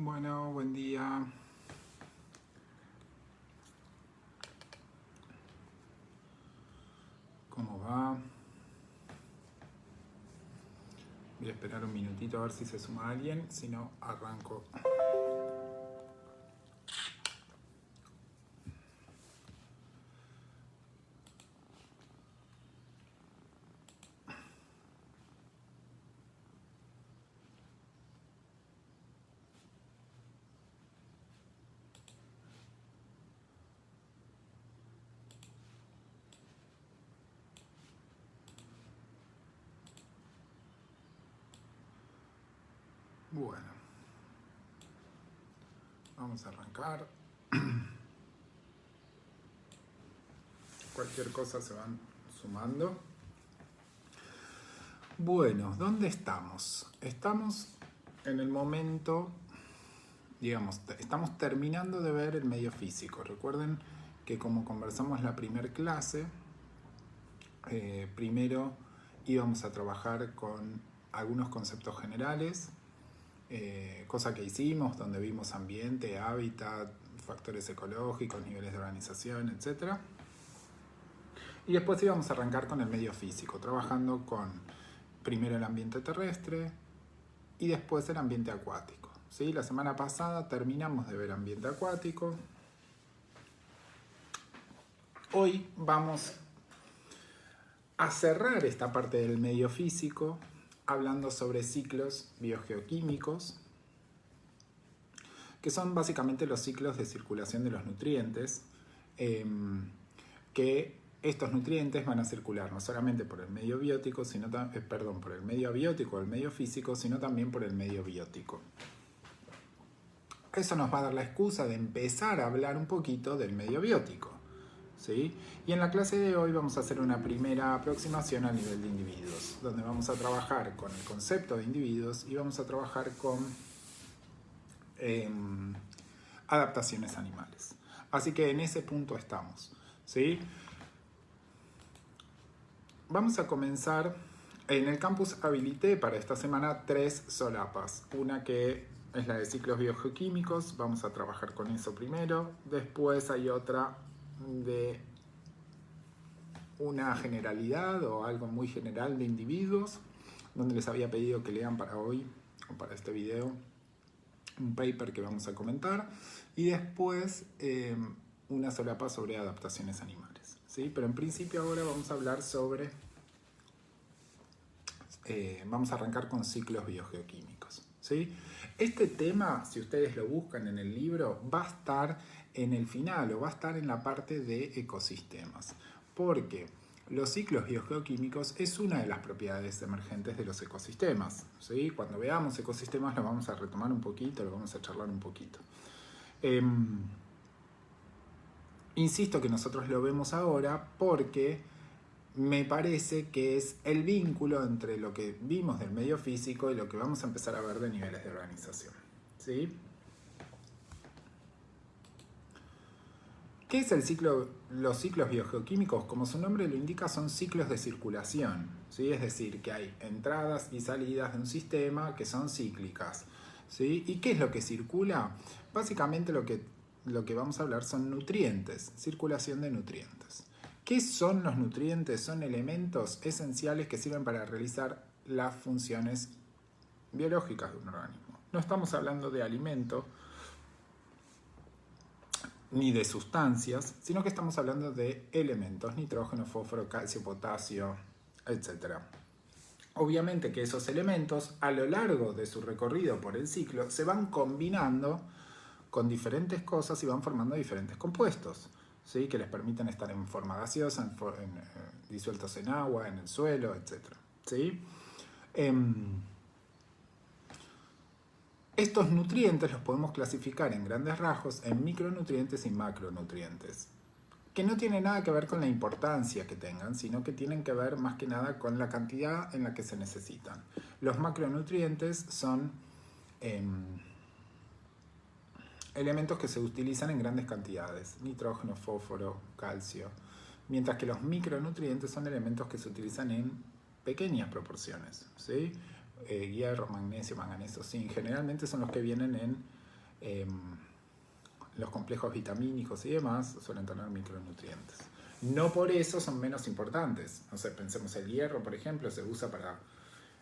Bueno, buen día. ¿Cómo va? Voy a esperar un minutito a ver si se suma alguien, si no, arranco. Bueno, vamos a arrancar. Cualquier cosa se van sumando. Bueno, ¿dónde estamos? Estamos en el momento, digamos, estamos terminando de ver el medio físico. Recuerden que como conversamos la primera clase, primero íbamos a trabajar con algunos conceptos generales, cosa que hicimos, donde vimos ambiente, hábitat, factores ecológicos, niveles de organización, etc. Y después íbamos a arrancar con el medio físico, trabajando con primero el ambiente terrestre y después el ambiente acuático. ¿Sí? La semana pasada terminamos de ver ambiente acuático. Hoy vamos a cerrar esta parte del medio físico hablando sobre ciclos biogeoquímicos, que son básicamente los ciclos de circulación de los nutrientes, que estos nutrientes van a circular no solamente por el medio biótico, por el medio abiótico o el medio físico, sino también por el medio biótico. Eso nos va a dar la excusa de empezar a hablar un poquito del medio biótico, ¿sí? Y en la clase de hoy vamos a hacer una primera aproximación a nivel de individuos, donde vamos a trabajar con el concepto de individuos y vamos a trabajar con adaptaciones animales. Así que en ese punto estamos, ¿sí? Vamos a comenzar. En el campus habilité para esta semana 3 solapas. Una que es la de ciclos biogeoquímicos, vamos a trabajar con eso primero. Después hay otra de una generalidad o algo muy general de individuos, donde les había pedido que lean para hoy o para este video un paper que vamos a comentar. Y después una solapa sobre adaptaciones animales, ¿sí? Pero en principio ahora vamos a hablar sobre... vamos a arrancar con ciclos biogeoquímicos, ¿sí? Este tema, si ustedes lo buscan en el libro, va a estar en el final o va a estar en la parte de ecosistemas, porque los ciclos biogeoquímicos es una de las propiedades emergentes de los ecosistemas, ¿sí? Cuando veamos ecosistemas lo vamos a retomar un poquito, lo vamos a charlar un poquito. Insisto que nosotros lo vemos ahora porque me parece que es el vínculo entre lo que vimos del medio físico y lo que vamos a empezar a ver de niveles de organización, ¿sí? ¿Qué es el ciclo? Los ciclos biogeoquímicos, como su nombre lo indica, son ciclos de circulación, ¿sí? Es decir, que hay entradas y salidas de un sistema que son cíclicas, ¿sí? ¿Y qué es lo que circula? Básicamente lo que vamos a hablar son nutrientes, circulación de nutrientes. ¿Qué son los nutrientes? Son elementos esenciales que sirven para realizar las funciones biológicas de un organismo. No estamos hablando de alimento ni de sustancias, sino que estamos hablando de elementos, nitrógeno, fósforo, calcio, potasio, etc. Obviamente que esos elementos a lo largo de su recorrido por el ciclo se van combinando con diferentes cosas y van formando diferentes compuestos, ¿sí? Que les permiten estar en forma gaseosa, disueltos en agua, en el suelo, etc. ¿Sí? Estos nutrientes los podemos clasificar en grandes rasgos en micronutrientes y macronutrientes, que no tienen nada que ver con la importancia que tengan, sino que tienen que ver más que nada con la cantidad en la que se necesitan. Los macronutrientes son elementos que se utilizan en grandes cantidades, nitrógeno, fósforo, calcio, mientras que los micronutrientes son elementos que se utilizan en pequeñas proporciones, ¿sí? Hierro, magnesio, manganeso, zinc, generalmente son los que vienen en los complejos vitamínicos y demás suelen tener micronutrientes. No por eso son menos importantes. No sé, pensemos el hierro, por ejemplo, se usa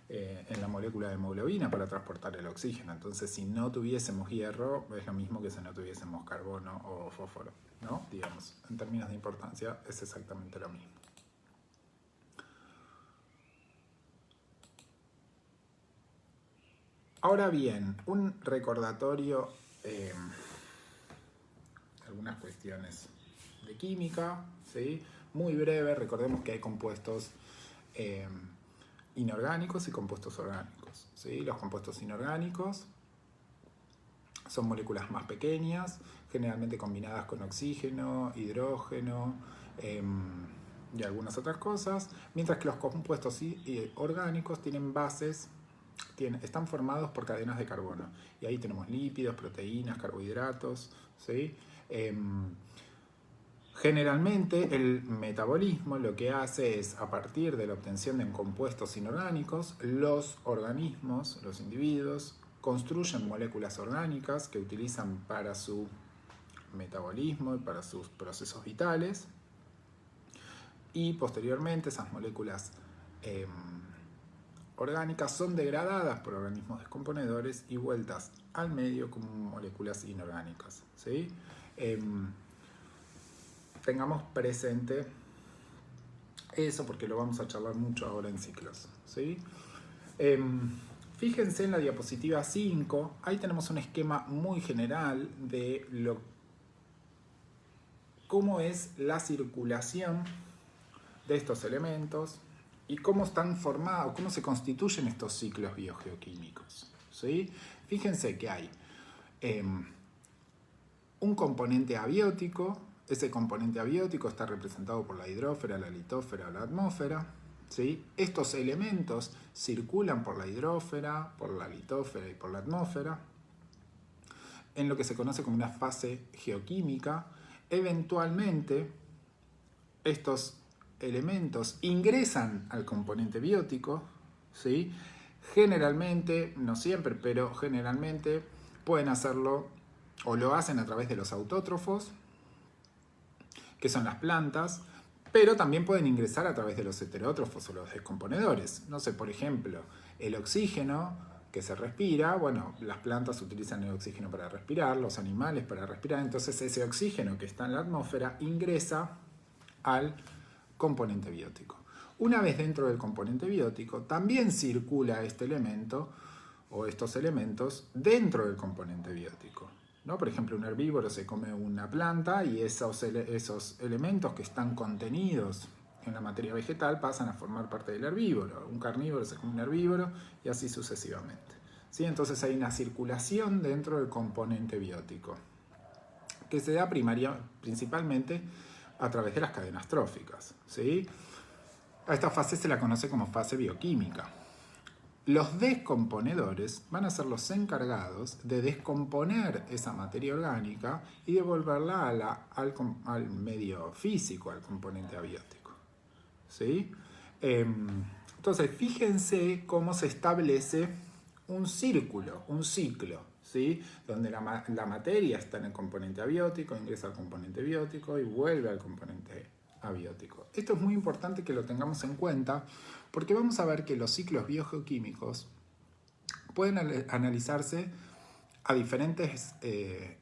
en la molécula de hemoglobina para transportar el oxígeno. Entonces, si no tuviésemos hierro, es lo mismo que si no tuviésemos carbono o fósforo, ¿no? Digamos, en términos de importancia es exactamente lo mismo. Ahora bien, un recordatorio, algunas cuestiones de química, ¿sí? Muy breve. Recordemos que hay compuestos inorgánicos y compuestos orgánicos, ¿sí? Los compuestos inorgánicos son moléculas más pequeñas, generalmente combinadas con oxígeno, hidrógeno y algunas otras cosas, mientras que los compuestos orgánicos tienen bases, están formados por cadenas de carbono, y ahí tenemos lípidos, proteínas, carbohidratos, ¿sí? Generalmente el metabolismo lo que hace es, a partir de la obtención de compuestos inorgánicos, los organismos, los individuos, construyen moléculas orgánicas que utilizan para su metabolismo y para sus procesos vitales, y posteriormente esas moléculas orgánicas son degradadas por organismos descomponedores y vueltas al medio como moléculas inorgánicas, ¿sí? Tengamos presente eso porque lo vamos a charlar mucho ahora en ciclos, ¿sí? Fíjense en la diapositiva 5, ahí tenemos un esquema muy general de cómo es la circulación de estos elementos y cómo están formados, cómo se constituyen estos ciclos biogeoquímicos, ¿sí? Fíjense que hay un componente abiótico. Ese componente abiótico está representado por la hidrósfera, la litósfera o la atmósfera, ¿sí? Estos elementos circulan por la hidrósfera, por la litósfera y por la atmósfera en lo que se conoce como una fase geoquímica. Eventualmente, estos elementos ingresan al componente biótico, ¿sí? Generalmente, no siempre, pero generalmente pueden hacerlo o lo hacen a través de los autótrofos, que son las plantas, pero también pueden ingresar a través de los heterótrofos o los descomponedores. No sé, por ejemplo, el oxígeno que se respira, bueno, las plantas utilizan el oxígeno para respirar, los animales para respirar, entonces ese oxígeno que está en la atmósfera ingresa al componente biótico. Una vez dentro del componente biótico, también circula este elemento o estos elementos dentro del componente biótico, ¿no? Por ejemplo, un herbívoro se come una planta y esos elementos que están contenidos en la materia vegetal pasan a formar parte del herbívoro. Un carnívoro se come un herbívoro y así sucesivamente, ¿sí? Entonces hay una circulación dentro del componente biótico que se da principalmente a través de las cadenas tróficas, ¿sí? A esta fase se la conoce como fase bioquímica. Los descomponedores van a ser los encargados de descomponer esa materia orgánica y devolverla al medio físico, al componente abiótico, ¿sí? Entonces, fíjense cómo se establece un círculo, un ciclo, ¿sí? Donde la materia está en el componente abiótico, ingresa al componente biótico y vuelve al componente abiótico. Esto es muy importante que lo tengamos en cuenta porque vamos a ver que los ciclos biogeoquímicos pueden analizarse a diferentes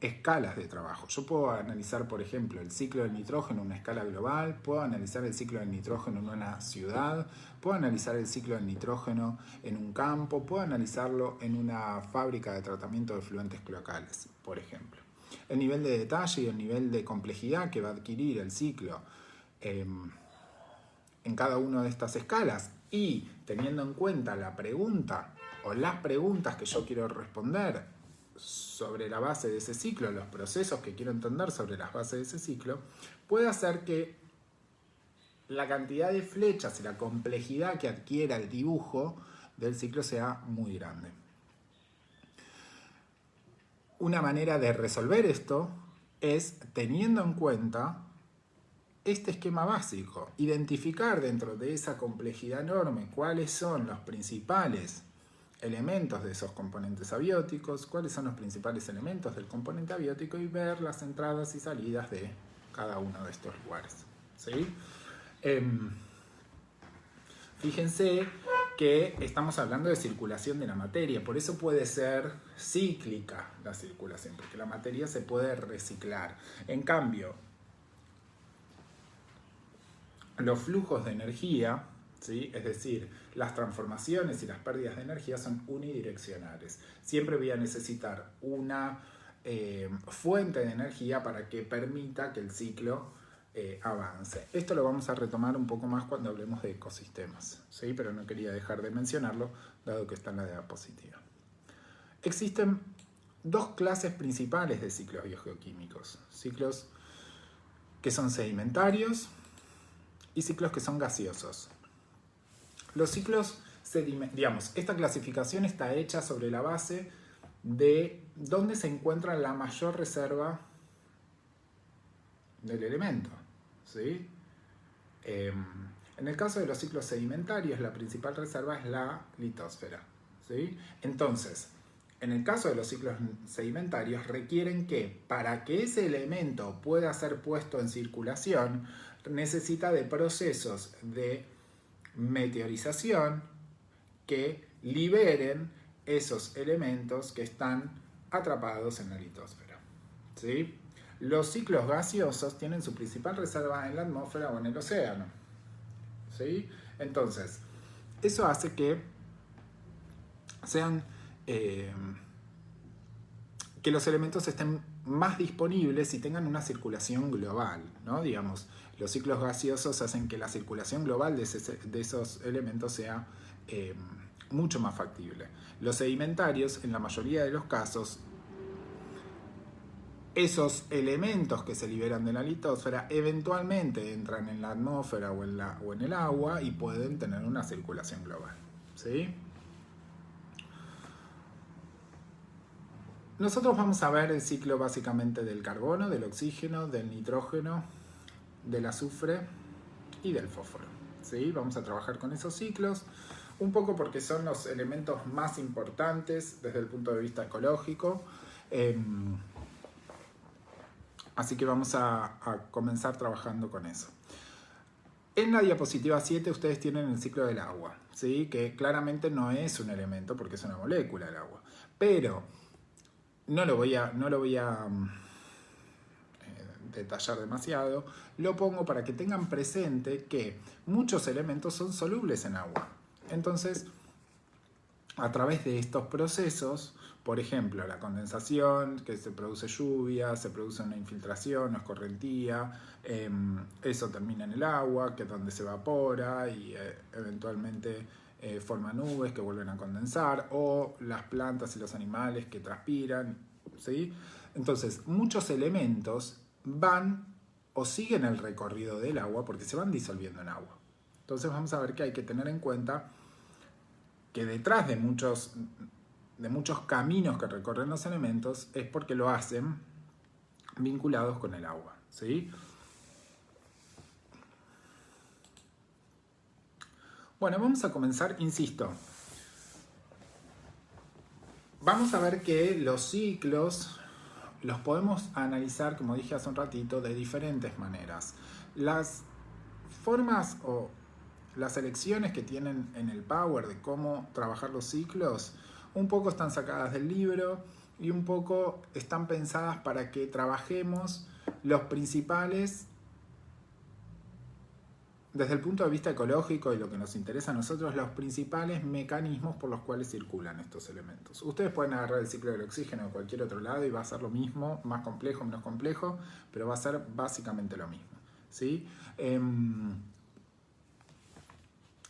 escalas de trabajo. Yo puedo analizar, por ejemplo, el ciclo del nitrógeno en una escala global, puedo analizar el ciclo del nitrógeno en una ciudad, puedo analizar el ciclo del nitrógeno en un campo, puedo analizarlo en una fábrica de tratamiento de efluentes cloacales, por ejemplo. El nivel de detalle y el nivel de complejidad que va a adquirir el ciclo en cada una de estas escalas y teniendo en cuenta la pregunta o las preguntas que yo quiero responder sobre la base de ese ciclo, los procesos que quiero entender sobre las bases de ese ciclo, puede hacer que la cantidad de flechas y la complejidad que adquiera el dibujo del ciclo sea muy grande. Una manera de resolver esto es teniendo en cuenta este esquema básico, identificar dentro de esa complejidad enorme cuáles son los principales elementos de esos componentes abióticos, cuáles son los principales elementos del componente abiótico y ver las entradas y salidas de cada uno de estos lugares. ¿Sí? Fíjense que estamos hablando de circulación de la materia, por eso puede ser cíclica la circulación, porque la materia se puede reciclar. En cambio, los flujos de energía, ¿sí? Es decir, las transformaciones y las pérdidas de energía son unidireccionales. Siempre voy a necesitar una fuente de energía para que permita que el ciclo avance. Esto lo vamos a retomar un poco más cuando hablemos de ecosistemas, ¿sí? Pero no quería dejar de mencionarlo, dado que está en la diapositiva. Existen dos clases principales de ciclos biogeoquímicos: ciclos que son sedimentarios y ciclos que son gaseosos. Los ciclos sedimentarios, esta clasificación está hecha sobre la base de dónde se encuentra la mayor reserva del elemento, ¿sí? En el caso de los ciclos sedimentarios, la principal reserva es la litosfera, ¿sí? Entonces, en el caso de los ciclos sedimentarios, requieren que para que ese elemento pueda ser puesto en circulación, necesita de procesos de meteorización que liberen esos elementos que están atrapados en la litosfera, ¿sí? Los ciclos gaseosos tienen su principal reserva en la atmósfera o en el océano, ¿sí? Entonces, eso hace que sean que los elementos estén más disponibles y tengan una circulación global, ¿no? Digamos, los ciclos gaseosos hacen que la circulación global de esos elementos sea mucho más factible. Los sedimentarios, en la mayoría de los casos, esos elementos que se liberan de la litosfera eventualmente entran en la atmósfera o en el agua y pueden tener una circulación global, ¿sí? Nosotros vamos a ver el ciclo básicamente del carbono, del oxígeno, del nitrógeno, del azufre y del fósforo, ¿sí? Vamos a trabajar con esos ciclos, un poco porque son los elementos más importantes desde el punto de vista ecológico. Así que vamos a comenzar trabajando con eso. En la diapositiva 7 ustedes tienen el ciclo del agua, ¿sí? Que claramente no es un elemento porque es una molécula el agua. Pero no lo voy a detallar demasiado. Lo pongo para que tengan presente que muchos elementos son solubles en agua. Entonces, a través de estos procesos, por ejemplo, la condensación, que se produce lluvia, se produce una infiltración o escorrentía, eso termina en el agua, que es donde se evapora y eventualmente forma nubes que vuelven a condensar, o las plantas y los animales que transpiran, ¿sí? Entonces, muchos elementos van o siguen el recorrido del agua porque se van disolviendo en agua. Entonces vamos a ver que hay que tener en cuenta que detrás de muchos caminos que recorren los elementos es porque lo hacen vinculados con el agua, ¿sí? Bueno, vamos a comenzar, insisto. Vamos a ver que los ciclos los podemos analizar, como dije hace un ratito, de diferentes maneras. Las formas o las elecciones que tienen en el Power de cómo trabajar los ciclos, un poco están sacadas del libro y un poco están pensadas para que trabajemos los principales, desde el punto de vista ecológico y lo que nos interesa a nosotros, los principales mecanismos por los cuales circulan estos elementos. Ustedes pueden agarrar el ciclo del oxígeno de cualquier otro lado y va a ser lo mismo, más complejo, menos complejo, pero va a ser básicamente lo mismo, ¿sí?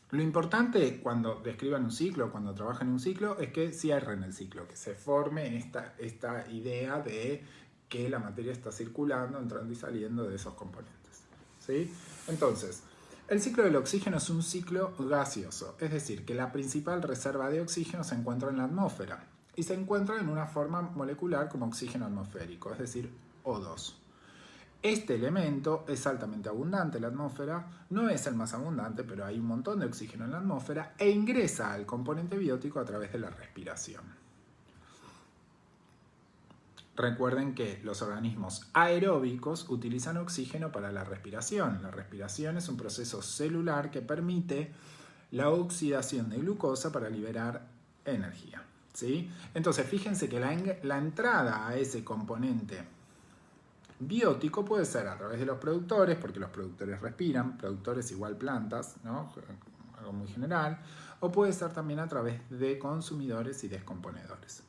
Lo importante cuando describan un ciclo, cuando trabajan en un ciclo, es que cierren el ciclo, que se forme esta idea de que la materia está circulando, entrando y saliendo de esos componentes, ¿sí? Entonces, el ciclo del oxígeno es un ciclo gaseoso, es decir, que la principal reserva de oxígeno se encuentra en la atmósfera y se encuentra en una forma molecular como oxígeno atmosférico, es decir, O2. Este elemento es altamente abundante en la atmósfera, no es el más abundante, pero hay un montón de oxígeno en la atmósfera e ingresa al componente biótico a través de la respiración. Recuerden que los organismos aeróbicos utilizan oxígeno para la respiración. La respiración es un proceso celular que permite la oxidación de glucosa para liberar energía, ¿sí? Entonces, fíjense que la entrada a ese componente biótico puede ser a través de los productores, porque los productores respiran, productores igual plantas, ¿no? Algo muy general, o puede ser también a través de consumidores y descomponedores,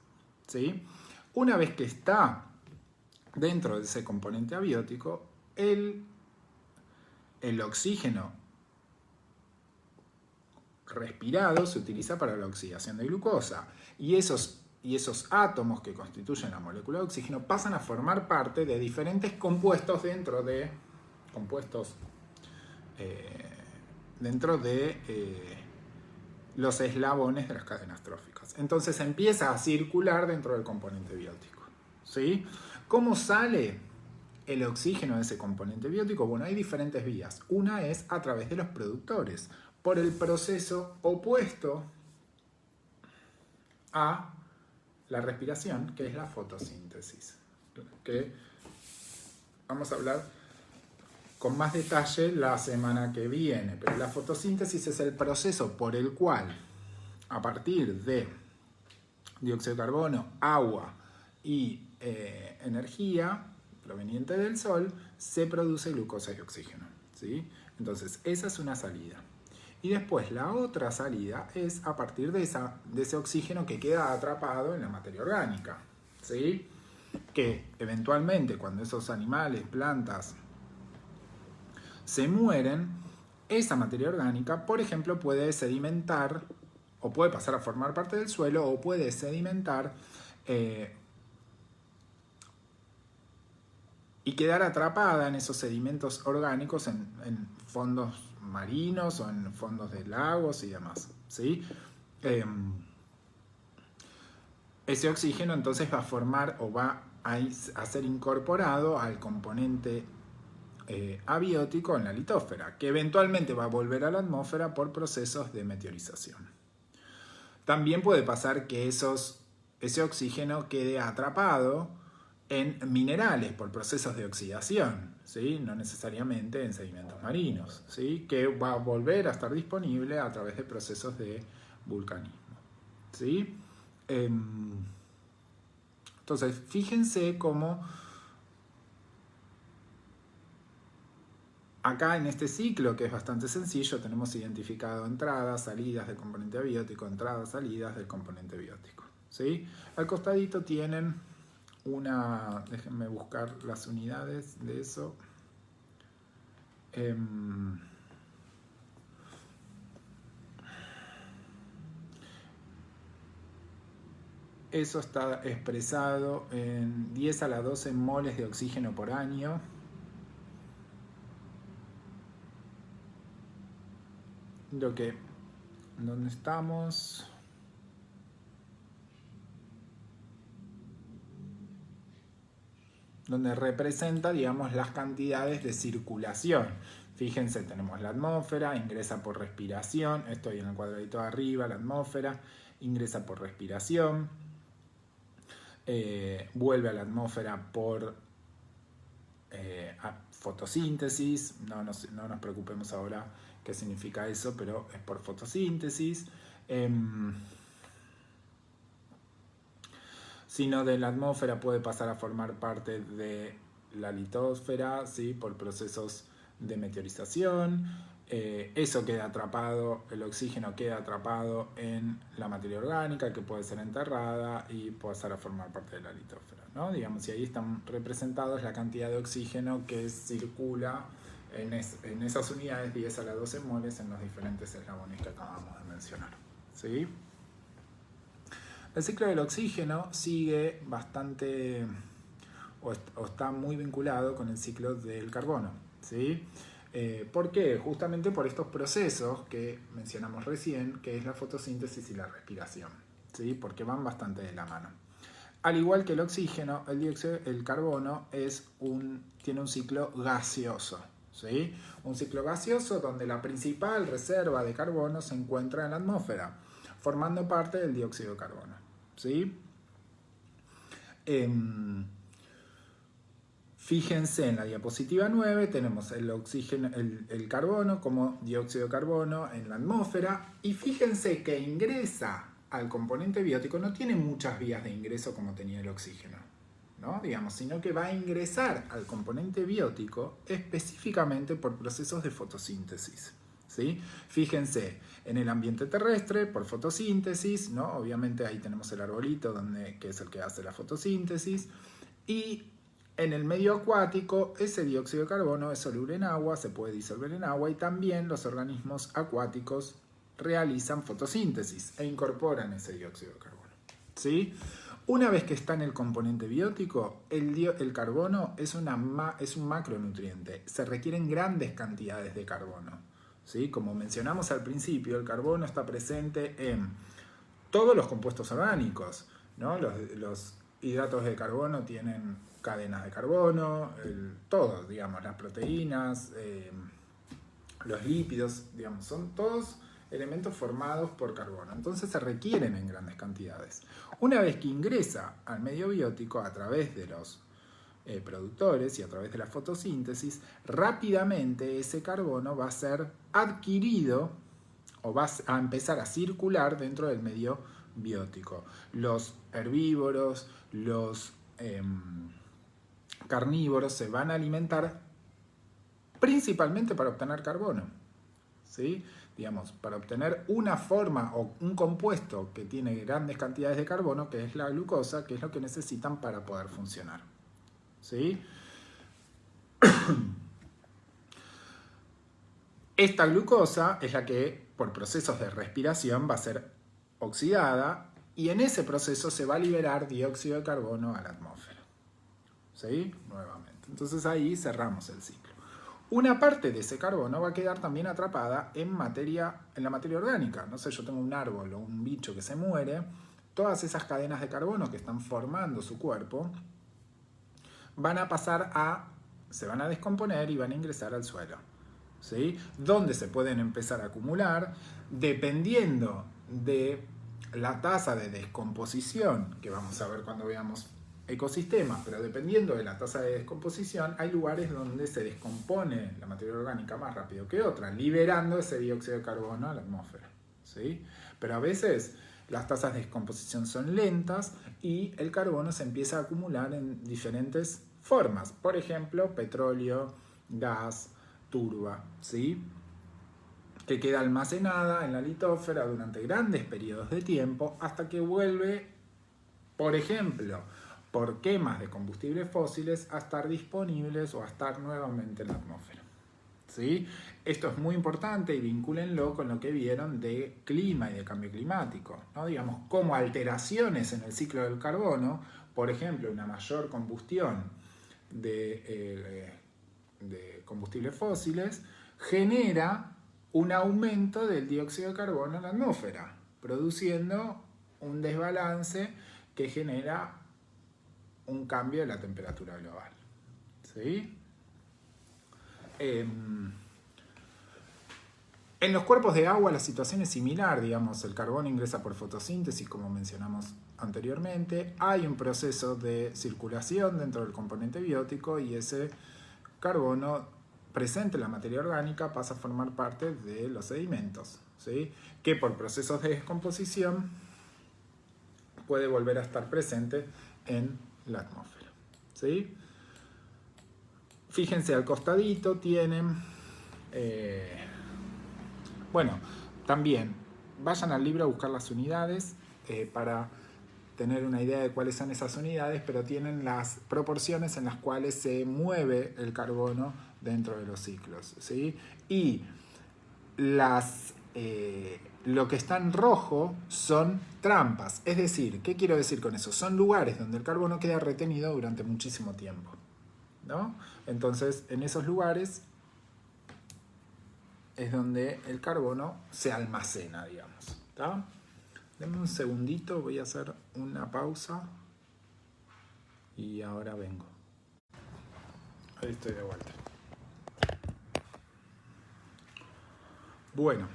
¿sí? Una vez que está dentro de ese componente abiótico, el oxígeno respirado se utiliza para la oxidación de glucosa y esos átomos que constituyen la molécula de oxígeno pasan a formar parte de diferentes compuestos dentro de los eslabones de las cadenas tróficas. Entonces empieza a circular dentro del componente biótico, ¿sí? ¿Cómo sale el oxígeno de ese componente biótico? Bueno, hay diferentes vías. Una es a través de los productores, por el proceso opuesto a la respiración, que es la fotosíntesis, que vamos a hablar con más detalle la semana que viene. Pero la fotosíntesis es el proceso por el cual, a partir de dióxido de carbono, agua y energía proveniente del sol, se produce glucosa y oxígeno, ¿sí? Entonces, esa es una salida. Y después la otra salida es a partir de ese oxígeno que queda atrapado en la materia orgánica, ¿sí? Que eventualmente cuando esos animales, plantas, se mueren, esa materia orgánica, por ejemplo, puede sedimentar o puede pasar a formar parte del suelo o puede sedimentar y quedar atrapada en esos sedimentos orgánicos en fondos marinos o en fondos de lagos y demás, ¿sí? Ese oxígeno entonces va a formar o va a ser incorporado al componente abiótico en la litósfera, que eventualmente va a volver a la atmósfera por procesos de meteorización. También puede pasar que ese oxígeno quede atrapado en minerales por procesos de oxidación, ¿sí? No necesariamente en sedimentos marinos, ¿sí? Que va a volver a estar disponible a través de procesos de vulcanismo, ¿sí? Entonces, fíjense cómo acá en este ciclo, que es bastante sencillo, tenemos identificado entradas, salidas del componente abiótico, entradas, salidas del componente biótico, ¿sí? Al costadito tienen déjenme buscar las unidades de eso. Eso está expresado en 10 a la 12 moles de oxígeno por año. ¿Dónde estamos? Donde representa, digamos, las cantidades de circulación. Fíjense, tenemos la atmósfera, ingresa por respiración, estoy en el cuadradito de arriba, la atmósfera, ingresa por respiración, vuelve a la atmósfera por fotosíntesis, no nos preocupemos ahora qué significa eso, pero es por fotosíntesis. Sino de la atmósfera puede pasar a formar parte de la litósfera, ¿sí? Por procesos de meteorización. Eso queda atrapado, el oxígeno queda atrapado en la materia orgánica que puede ser enterrada y pasar a formar parte de la litósfera, ¿no? Digamos, y ahí están representados la cantidad de oxígeno que circula en esas unidades 10 a la 12 moles en los diferentes eslabones que acabamos de mencionar, ¿sí? El ciclo del oxígeno sigue bastante o está muy vinculado con el ciclo del carbono, ¿sí? ¿Por qué? Justamente por estos procesos que mencionamos recién, que es la fotosíntesis y la respiración, ¿sí? Porque van bastante de la mano. Al igual que el oxígeno, el carbono tiene un ciclo gaseoso. ¿Sí? Un ciclo gaseoso donde la principal reserva de carbono se encuentra en la atmósfera, formando parte del dióxido de carbono. ¿Sí? Fíjense en la diapositiva 9, tenemos el oxígeno, el carbono como dióxido de carbono en la atmósfera, y fíjense que ingresa al componente biótico, no tiene muchas vías de ingreso como tenía el oxígeno, ¿no? Digamos, sino que va a ingresar al componente biótico específicamente por procesos de fotosíntesis. ¿Sí? Fíjense, en el ambiente terrestre, por fotosíntesis, ¿no? Obviamente ahí tenemos el arbolito que es el que hace la fotosíntesis, y en el medio acuático, ese dióxido de carbono es soluble en agua, se puede disolver en agua, y también los organismos acuáticos realizan fotosíntesis e incorporan ese dióxido de carbono. ¿Sí? Una vez que está en el componente biótico, el carbono es un macronutriente. Se requieren grandes cantidades de carbono. ¿Sí? Como mencionamos al principio, el carbono está presente en todos los compuestos orgánicos, ¿no? Los hidratos de carbono tienen cadenas de carbono, todos, digamos, las proteínas, los lípidos, digamos, son todos elementos formados por carbono. Entonces se requieren en grandes cantidades. Una vez que ingresa al medio biótico a través de los productores y a través de la fotosíntesis, rápidamente ese carbono va a ser adquirido o va a empezar a circular dentro del medio biótico. Los herbívoros, los carnívoros se van a alimentar principalmente para obtener carbono. ¿Sí? Digamos, para obtener una forma o un compuesto que tiene grandes cantidades de carbono, que es la glucosa, que es lo que necesitan para poder funcionar. ¿Sí? Esta glucosa es la que, por procesos de respiración, va a ser oxidada, y en ese proceso se va a liberar dióxido de carbono a la atmósfera. ¿Sí? Nuevamente. Entonces ahí cerramos el ciclo. Una parte de ese carbono va a quedar también atrapada en la materia orgánica. No sé, yo tengo un árbol o un bicho que se muere, todas esas cadenas de carbono que están formando su cuerpo se van a descomponer y van a ingresar al suelo. ¿Sí? Donde se pueden empezar a acumular, dependiendo de la tasa de descomposición, que vamos a ver cuando veamos ecosistemas, pero dependiendo de la tasa de descomposición, hay lugares donde se descompone la materia orgánica más rápido que otras, liberando ese dióxido de carbono a la atmósfera. ¿Sí? Pero a veces las tasas de descomposición son lentas y el carbono se empieza a acumular en diferentes formas. Por ejemplo, petróleo, gas, turba, ¿sí? Que queda almacenada en la litósfera durante grandes periodos de tiempo hasta que vuelve, por ejemplo, por quemas de combustibles fósiles, a estar disponibles o a estar nuevamente en la atmósfera. ¿Sí? Esto es muy importante y vincúlenlo con lo que vieron de clima y de cambio climático, ¿no? Digamos, como alteraciones en el ciclo del carbono, por ejemplo, una mayor combustión de combustibles fósiles, genera un aumento del dióxido de carbono en la atmósfera, produciendo un desbalance que genera un cambio de la temperatura global. ¿Sí? En los cuerpos de agua la situación es similar, digamos, el carbono ingresa por fotosíntesis, como mencionamos anteriormente, hay un proceso de circulación dentro del componente biótico y ese carbono presente en la materia orgánica pasa a formar parte de los sedimentos, ¿sí? Que por procesos de descomposición puede volver a estar presente en la atmósfera. ¿Sí? Fíjense, al costadito tienen, bueno, también vayan al libro a buscar las unidades para tener una idea de cuáles son esas unidades, pero tienen las proporciones en las cuales se mueve el carbono dentro de los ciclos, ¿sí? Y lo que está en rojo son trampas. Es decir, ¿qué quiero decir con eso? Son lugares donde el carbono queda retenido durante muchísimo tiempo, ¿no? Entonces, en esos lugares es donde el carbono se almacena, digamos. ¿Está? Denme un segundito, voy a hacer una pausa. Y ahora vengo. Ahí estoy de vuelta. Bueno.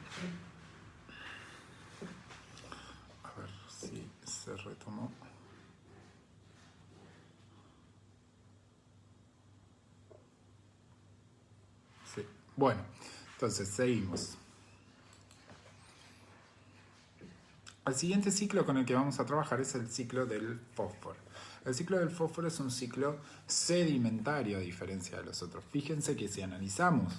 A ver si se retomó. Sí. Bueno, entonces seguimos. El siguiente ciclo con el que vamos a trabajar es el ciclo del fósforo. El ciclo del fósforo es un ciclo sedimentario a diferencia de los otros. Fíjense que si analizamos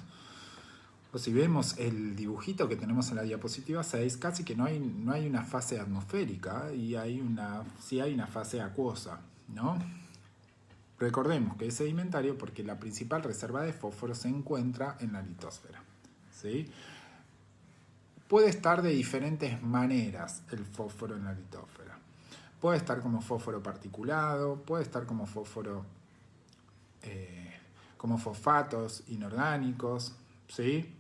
o si vemos el dibujito que tenemos en la diapositiva 6, casi que no hay una fase atmosférica y sí hay una fase acuosa, ¿no? Recordemos que es sedimentario porque la principal reserva de fósforo se encuentra en la litosfera, ¿sí? Puede estar de diferentes maneras el fósforo en la litosfera. Puede estar como fósforo particulado, puede estar como fósforo, como fosfatos inorgánicos, ¿sí?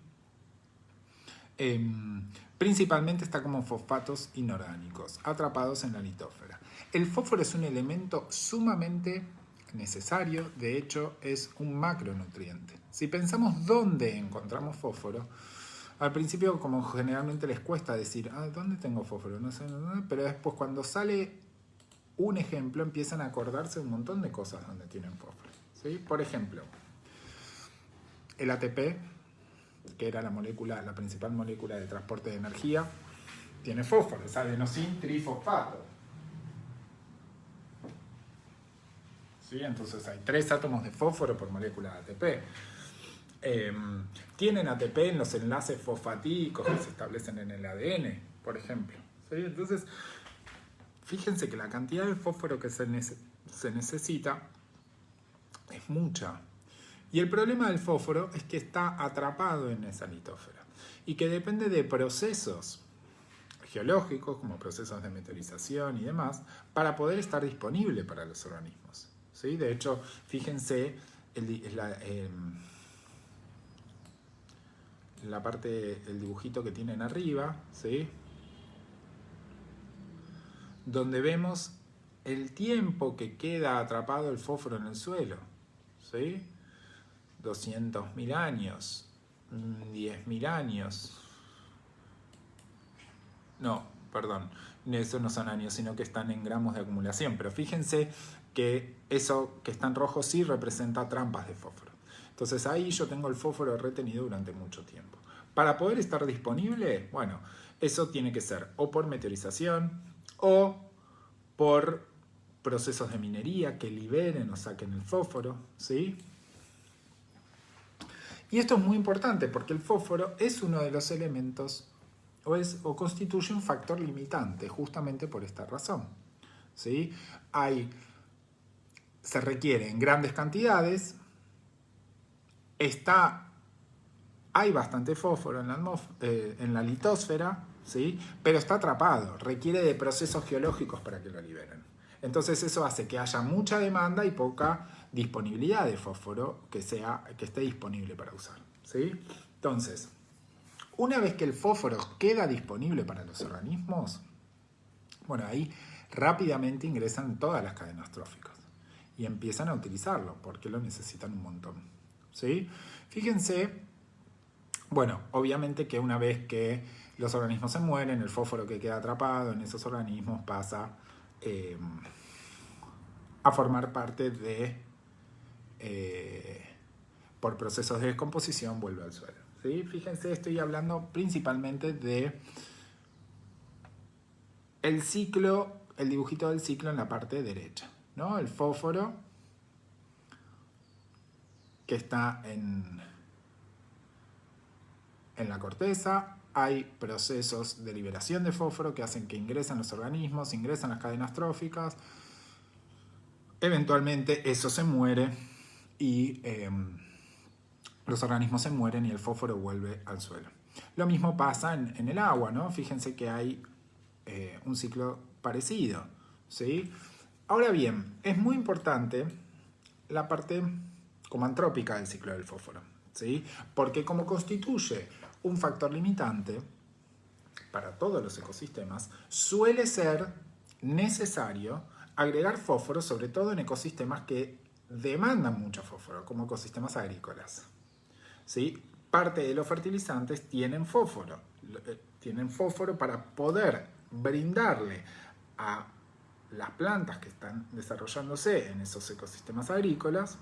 Principalmente está como fosfatos inorgánicos, atrapados en la litosfera. El fósforo es un elemento sumamente necesario, de hecho es un macronutriente. Si pensamos dónde encontramos fósforo, al principio como generalmente les cuesta decir, ¿dónde tengo fósforo? No sé, pero después cuando sale un ejemplo empiezan a acordarse un montón de cosas donde tienen fósforo, ¿sí? Por ejemplo, el ATP, que era la principal molécula de transporte de energía, tiene fósforo, es adenosin trifosfato. ¿Sí? Entonces hay 3 átomos de fósforo por molécula de ATP. Tienen ATP en los enlaces fosfatídicos que se establecen en el ADN, por ejemplo. ¿Sí? Entonces, fíjense que la cantidad de fósforo que se necesita es mucha. Y el problema del fósforo es que está atrapado en esa litosfera y que depende de procesos geológicos, como procesos de meteorización y demás, para poder estar disponible para los organismos. ¿Sí? De hecho, fíjense la parte, el dibujito que tienen arriba, ¿sí? Donde vemos el tiempo que queda atrapado el fósforo en el suelo, ¿sí? 200.000 años, 10.000 años. No, perdón, eso no son años, sino que están en gramos de acumulación. Pero fíjense que eso que está en rojo sí representa trampas de fósforo. Entonces ahí yo tengo el fósforo retenido durante mucho tiempo. Para poder estar disponible, bueno, eso tiene que ser o por meteorización o por procesos de minería que liberen o saquen el fósforo, ¿sí? Y esto es muy importante porque el fósforo es uno de los elementos o constituye un factor limitante justamente por esta razón, ¿sí? Se requiere en grandes cantidades, hay bastante fósforo en la litosfera, ¿sí? Pero está atrapado, requiere de procesos geológicos para que lo liberen. Entonces eso hace que haya mucha demanda y poca disponibilidad de fósforo que esté disponible para usar, ¿sí? Entonces, una vez que el fósforo queda disponible para los organismos, bueno, ahí rápidamente ingresan todas las cadenas tróficas y empiezan a utilizarlo porque lo necesitan un montón, ¿sí? Fíjense, bueno, obviamente que una vez que los organismos se mueren, el fósforo que queda atrapado en esos organismos pasa a formar parte de, por procesos de descomposición, vuelve al suelo. ¿Sí? Fíjense, estoy hablando principalmente de el ciclo, el dibujito del ciclo en la parte derecha, ¿no? El fósforo que está en la corteza, hay procesos de liberación de fósforo que hacen que ingresen los organismos, ingresan las cadenas tróficas, eventualmente eso se muere y los organismos se mueren y el fósforo vuelve al suelo. Lo mismo pasa en el agua, ¿no? Fíjense que hay un ciclo parecido, ¿sí? Ahora bien, es muy importante la parte como antrópica del ciclo del fósforo, ¿sí? Porque como constituye un factor limitante para todos los ecosistemas, suele ser necesario agregar fósforo, sobre todo en ecosistemas que demandan mucho fósforo, como ecosistemas agrícolas. ¿Sí? Parte de los fertilizantes tienen fósforo. Tienen fósforo para poder brindarle a las plantas que están desarrollándose en esos ecosistemas agrícolas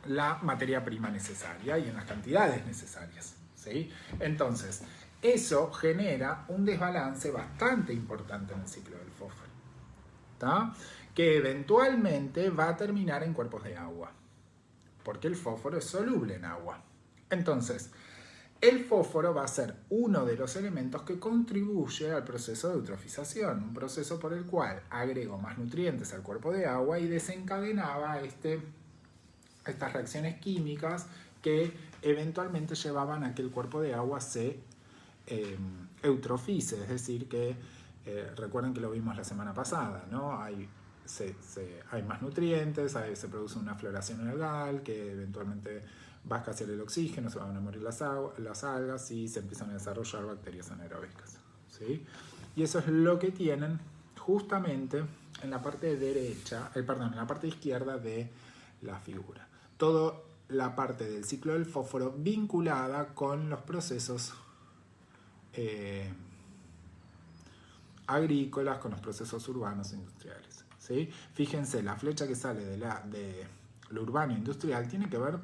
la materia prima necesaria y en las cantidades necesarias. ¿Sí? Entonces, eso genera un desbalance bastante importante en el ciclo del fósforo, ¿tá? Que eventualmente va a terminar en cuerpos de agua, porque el fósforo es soluble en agua. Entonces, el fósforo va a ser uno de los elementos que contribuye al proceso de eutrofización, un proceso por el cual agrego más nutrientes al cuerpo de agua y desencadenaba estas reacciones químicas que eventualmente llevaban a que el cuerpo de agua se eutrofice, es decir, que recuerden que lo vimos la semana pasada, ¿no? Hay más nutrientes, se produce una floración algal que eventualmente va a escasear el oxígeno, se van a morir las algas y se empiezan a desarrollar bacterias anaeróbicas, ¿sí? Y eso es lo que tienen justamente en la parte derecha, en la parte izquierda de la figura. Toda la parte del ciclo del fósforo vinculada con los procesos agrícolas, con los procesos urbanos e industriales, ¿sí? Fíjense, la flecha que sale de lo urbano e industrial tiene que ver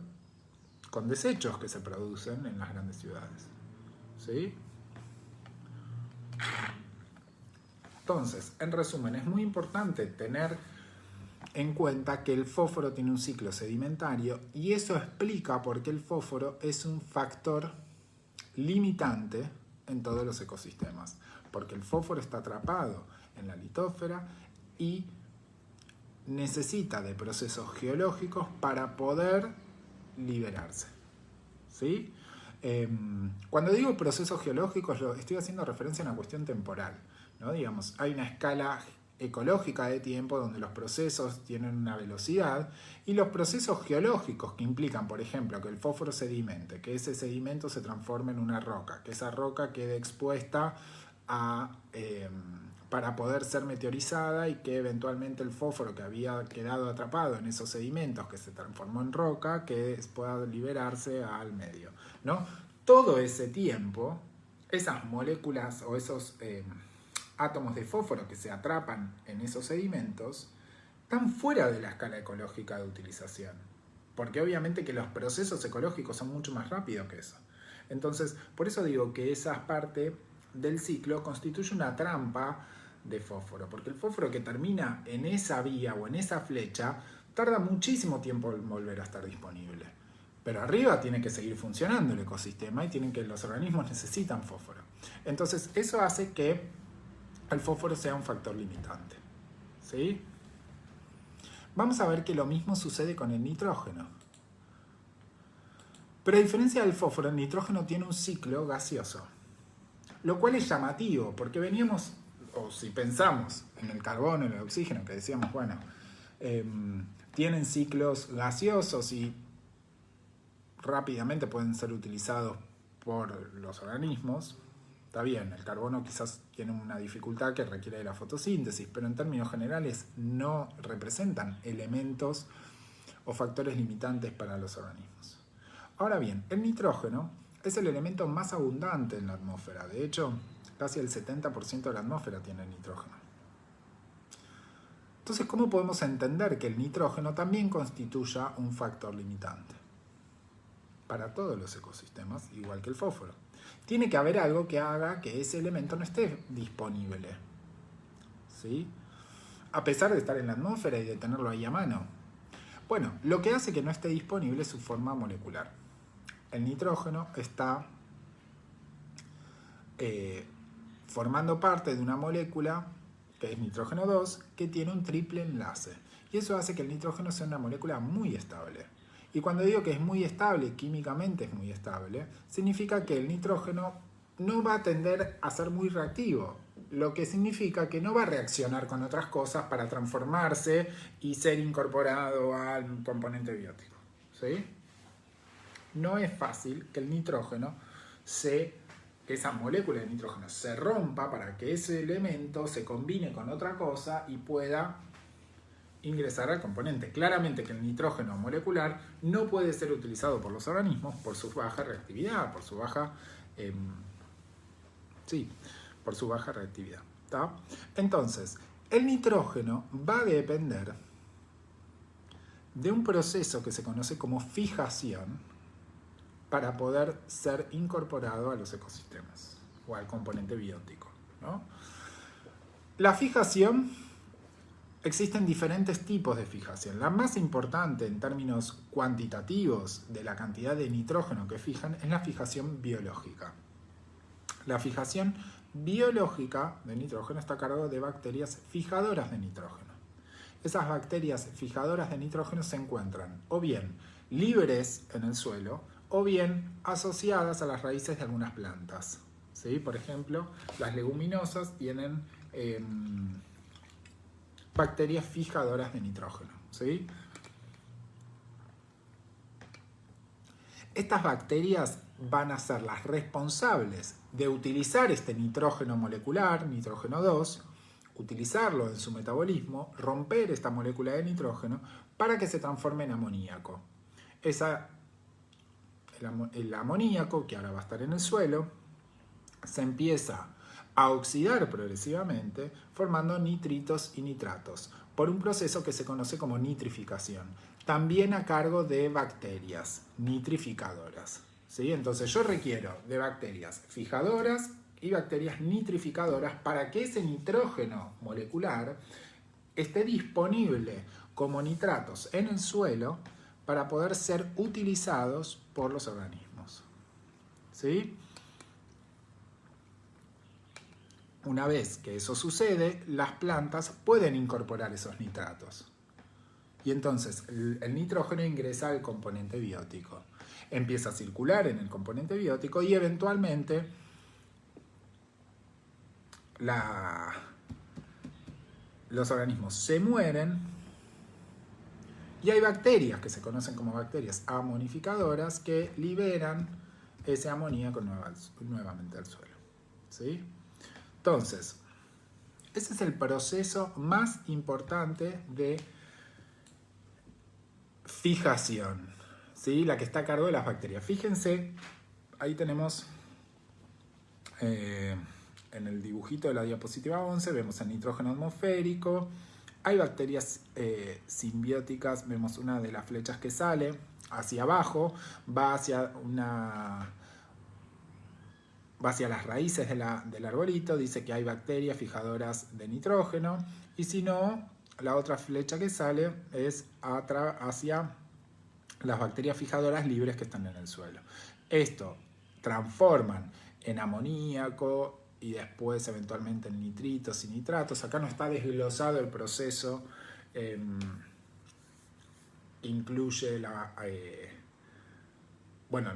con desechos que se producen en las grandes ciudades, ¿sí? Entonces, en resumen, es muy importante tener en cuenta que el fósforo tiene un ciclo sedimentario y eso explica por qué el fósforo es un factor limitante en todos los ecosistemas, porque el fósforo está atrapado en la litósfera y necesita de procesos geológicos para poder liberarse, ¿sí? Cuando digo procesos geológicos, estoy haciendo referencia a una cuestión temporal, ¿no? Digamos, hay una escala ecológica de tiempo donde los procesos tienen una velocidad y los procesos geológicos que implican, por ejemplo, que el fósforo sedimente, que ese sedimento se transforme en una roca, que esa roca quede expuesta para poder ser meteorizada y que eventualmente el fósforo que había quedado atrapado en esos sedimentos que se transformó en roca, que pueda liberarse al medio, ¿no? Todo ese tiempo, esas moléculas o esos átomos de fósforo que se atrapan en esos sedimentos están fuera de la escala ecológica de utilización, porque obviamente que los procesos ecológicos son mucho más rápidos que eso. Entonces, por eso digo que esa parte del ciclo constituye una trampa de fósforo, porque el fósforo que termina en esa vía o en esa flecha tarda muchísimo tiempo en volver a estar disponible. Pero arriba tiene que seguir funcionando el ecosistema y los organismos necesitan fósforo. Entonces, eso hace que el fósforo sea un factor limitante, ¿sí? Vamos a ver que lo mismo sucede con el nitrógeno. Pero a diferencia del fósforo, el nitrógeno tiene un ciclo gaseoso, lo cual es llamativo, porque veníamos, o si pensamos en el carbono, en el oxígeno, que decíamos, bueno, tienen ciclos gaseosos y rápidamente pueden ser utilizados por los organismos. Está bien, el carbono quizás tiene una dificultad que requiere de la fotosíntesis, pero en términos generales no representan elementos o factores limitantes para los organismos. Ahora bien, el nitrógeno es el elemento más abundante en la atmósfera. De hecho, casi el 70% de la atmósfera tiene nitrógeno. Entonces, ¿cómo podemos entender que el nitrógeno también constituya un factor limitante para todos los ecosistemas, igual que el fósforo? Tiene que haber algo que haga que ese elemento no esté disponible, ¿sí? A pesar de estar en la atmósfera y de tenerlo ahí a mano. Bueno, lo que hace que no esté disponible es su forma molecular. El nitrógeno está formando parte de una molécula, que es nitrógeno 2, que tiene un triple enlace. Y eso hace que el nitrógeno sea una molécula muy estable. Y cuando digo que es muy estable, químicamente es muy estable, significa que el nitrógeno no va a tender a ser muy reactivo, lo que significa que no va a reaccionar con otras cosas para transformarse y ser incorporado al componente biótico, ¿sí? No es fácil que el nitrógeno que esa molécula de nitrógeno se rompa para que ese elemento se combine con otra cosa y pueda ingresar al componente. Claramente que el nitrógeno molecular no puede ser utilizado por los organismos por su baja reactividad, por su baja... por su baja reactividad. ¿Tá? Entonces, el nitrógeno va a depender de un proceso que se conoce como fijación para poder ser incorporado a los ecosistemas o al componente biótico, ¿no? La fijación, existen diferentes tipos de fijación. La más importante en términos cuantitativos de la cantidad de nitrógeno que fijan es la fijación biológica. La fijación biológica de nitrógeno está a cargo de bacterias fijadoras de nitrógeno. Esas bacterias fijadoras de nitrógeno se encuentran o bien libres en el suelo o bien asociadas a las raíces de algunas plantas. ¿Sí? Por ejemplo, las leguminosas tienen bacterias fijadoras de nitrógeno. ¿Sí? Estas bacterias van a ser las responsables de utilizar este nitrógeno molecular, nitrógeno 2, utilizarlo en su metabolismo, romper esta molécula de nitrógeno para que se transforme en amoníaco. El amoníaco, que ahora va a estar en el suelo, se empieza a oxidar progresivamente formando nitritos y nitratos por un proceso que se conoce como nitrificación, también a cargo de bacterias nitrificadoras. ¿Sí? Entonces yo requiero de bacterias fijadoras y bacterias nitrificadoras para que ese nitrógeno molecular esté disponible como nitratos en el suelo para poder ser utilizados por los organismos. ¿Sí? Una vez que eso sucede, las plantas pueden incorporar esos nitratos. Y entonces el nitrógeno ingresa al componente biótico. Empieza a circular en el componente biótico y eventualmente los organismos se mueren y hay bacterias que se conocen como bacterias amonificadoras que liberan ese amoníaco nuevamente al suelo. ¿Sí? Entonces, ese es el proceso más importante de fijación, ¿sí? La que está a cargo de las bacterias. Fíjense, ahí tenemos en el dibujito de la diapositiva 11, vemos el nitrógeno atmosférico. Hay bacterias simbióticas, vemos una de las flechas que sale hacia abajo, va hacia las raíces del arbolito, dice que hay bacterias fijadoras de nitrógeno, y si no, la otra flecha que sale es hacia las bacterias fijadoras libres que están en el suelo. Esto transforman en amoníaco y después eventualmente en nitritos y nitratos. Acá no está desglosado el proceso, incluye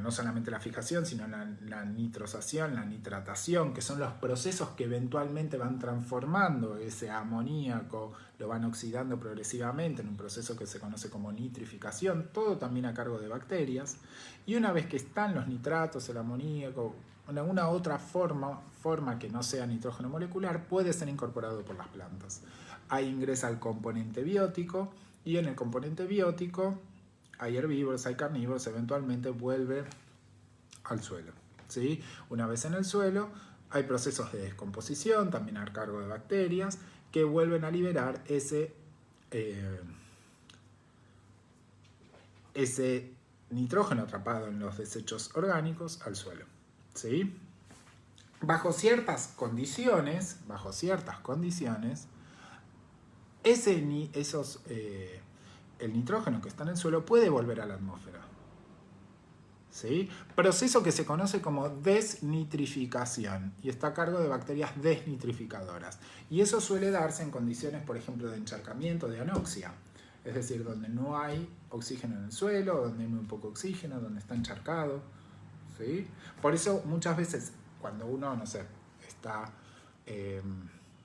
no solamente la fijación, sino la nitrosación, la nitratación, que son los procesos que eventualmente van transformando ese amoníaco, lo van oxidando progresivamente en un proceso que se conoce como nitrificación, todo también a cargo de bacterias. Y una vez que están los nitratos, el amoníaco, en alguna otra forma que no sea nitrógeno molecular, puede ser incorporado por las plantas. Ahí ingresa el componente biótico, y en el componente biótico hay herbívoros, hay carnívoros, eventualmente vuelve al suelo. ¿Sí? Una vez en el suelo, hay procesos de descomposición, también a cargo de bacterias, que vuelven a liberar ese nitrógeno atrapado en los desechos orgánicos al suelo. ¿Sí? Bajo ciertas condiciones, el nitrógeno que está en el suelo puede volver a la atmósfera. ¿Sí? Proceso que se conoce como desnitrificación y está a cargo de bacterias desnitrificadoras. Y eso suele darse en condiciones, por ejemplo, de encharcamiento, de anoxia. Es decir, donde no hay oxígeno en el suelo, donde hay muy poco oxígeno, donde está encharcado. ¿Sí? Por eso muchas veces cuando uno,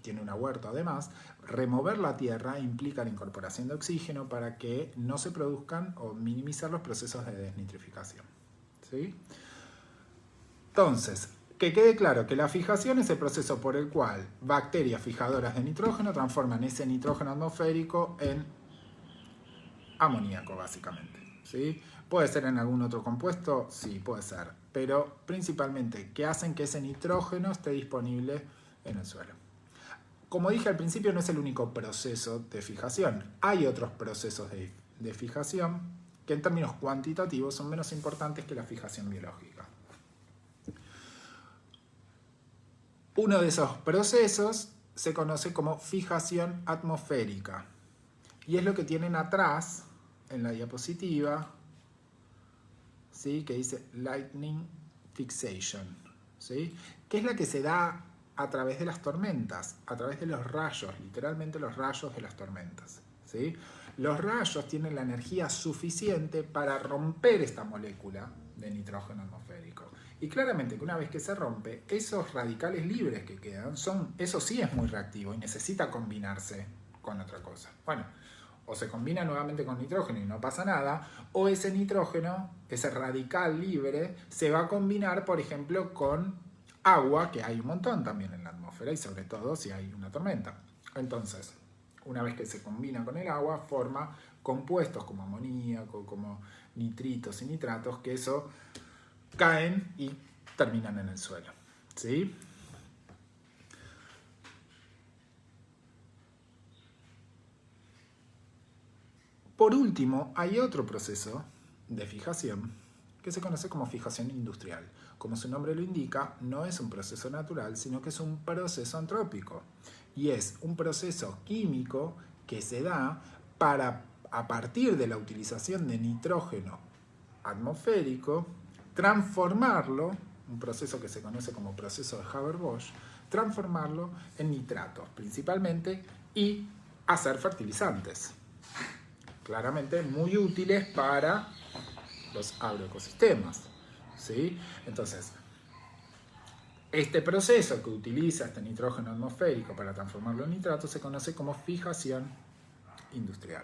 tiene una huerta además, remover la tierra implica la incorporación de oxígeno para que no se produzcan o minimizar los procesos de desnitrificación. ¿Sí? Entonces, que quede claro que la fijación es el proceso por el cual bacterias fijadoras de nitrógeno transforman ese nitrógeno atmosférico en amoníaco básicamente, ¿sí? ¿Puede ser en algún otro compuesto? Sí, puede ser, pero principalmente que hacen que ese nitrógeno esté disponible en el suelo. Como dije al principio, no es el único proceso de fijación. Hay otros procesos de fijación que en términos cuantitativos son menos importantes que la fijación biológica. Uno de esos procesos se conoce como fijación atmosférica y es lo que tienen atrás en la diapositiva, ¿sí? Que dice lightning fixation, ¿sí? Que es la que se da a través de las tormentas, a través de los rayos, literalmente los rayos de las tormentas, ¿sí? Los rayos tienen la energía suficiente para romper esta molécula de nitrógeno atmosférico. Y claramente que una vez que se rompe, esos radicales libres que quedan, eso sí es muy reactivo y necesita combinarse con otra cosa. Bueno, o se combina nuevamente con nitrógeno y no pasa nada, o ese nitrógeno, ese radical libre, se va a combinar, por ejemplo, con agua, que hay un montón también en la atmósfera, y sobre todo si hay una tormenta. Entonces, una vez que se combina con el agua, forma compuestos como amoníaco, como nitritos y nitratos, que eso caen y terminan en el suelo, ¿sí? Por último, hay otro proceso de fijación que se conoce como fijación industrial. Como su nombre lo indica, no es un proceso natural, sino que es un proceso antrópico. Y es un proceso químico que se da para, a partir de la utilización de nitrógeno atmosférico, transformarlo, un proceso que se conoce como proceso de Haber-Bosch, transformarlo en nitratos principalmente y hacer fertilizantes. Claramente muy útiles para los agroecosistemas, ¿sí? Entonces, este proceso que utiliza este nitrógeno atmosférico para transformarlo en nitrato se conoce como fijación industrial.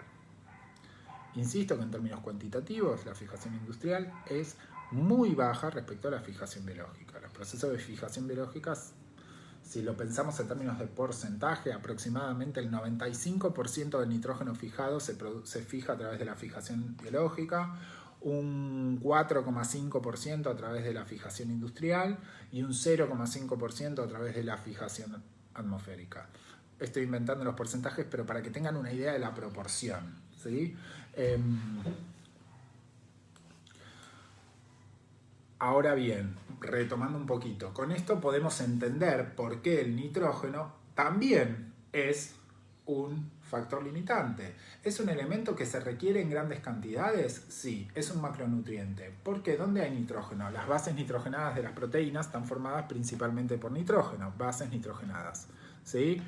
Insisto que en términos cuantitativos la fijación industrial es muy baja respecto a la fijación biológica. Los procesos de fijación biológica, si lo pensamos en términos de porcentaje, aproximadamente el 95% del nitrógeno fijado se fija a través de la fijación biológica, un 4,5% a través de la fijación industrial y un 0,5% a través de la fijación atmosférica. Estoy inventando los porcentajes, pero para que tengan una idea de la proporción, ¿sí? Ahora bien, retomando un poquito, con esto podemos entender por qué el nitrógeno también es un factor limitante. ¿Es un elemento que se requiere en grandes cantidades? Sí, es un macronutriente. ¿Por qué? ¿Dónde hay nitrógeno? Las bases nitrogenadas de las proteínas están formadas principalmente por nitrógeno, bases nitrogenadas, ¿sí?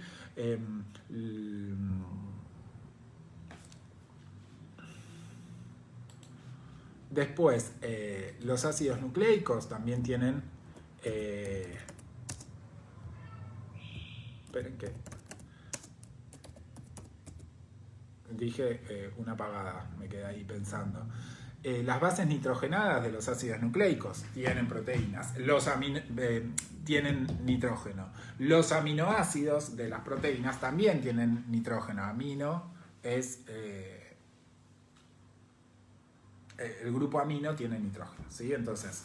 Después, los ácidos nucleicos también tienen... esperen que... Dije una pavada, me quedé ahí pensando. Las bases nitrogenadas de los ácidos nucleicos tienen proteínas, tienen nitrógeno. Los aminoácidos de las proteínas también tienen nitrógeno. Amino es... el grupo amino tiene nitrógeno, ¿sí? Entonces,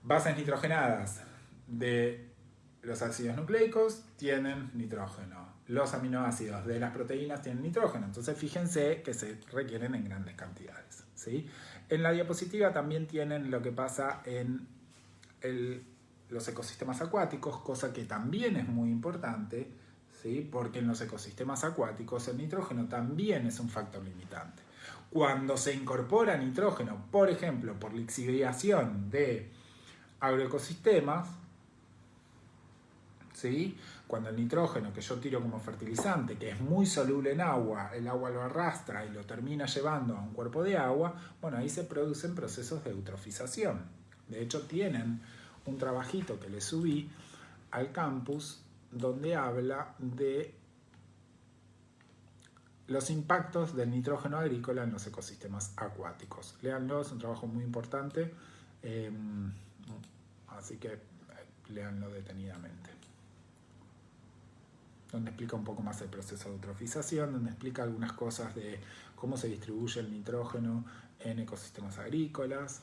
bases nitrogenadas de los ácidos nucleicos tienen nitrógeno. Los aminoácidos de las proteínas tienen nitrógeno. Entonces, fíjense que se requieren en grandes cantidades, ¿sí? En la diapositiva también tienen lo que pasa en los ecosistemas acuáticos, cosa que también es muy importante, ¿sí? Porque en los ecosistemas acuáticos el nitrógeno también es un factor limitante. Cuando se incorpora nitrógeno, por ejemplo, por lixiviación de agroecosistemas, ¿sí? Cuando el nitrógeno que yo tiro como fertilizante, que es muy soluble en agua, el agua lo arrastra y lo termina llevando a un cuerpo de agua, bueno, ahí se producen procesos de eutrofización. De hecho, tienen un trabajito que le subí al campus donde habla de los impactos del nitrógeno agrícola en los ecosistemas acuáticos. Léanlo, es un trabajo muy importante, así que léanlo detenidamente. donde explica un poco más el proceso de eutrofización, donde explica algunas cosas de cómo se distribuye el nitrógeno en ecosistemas agrícolas.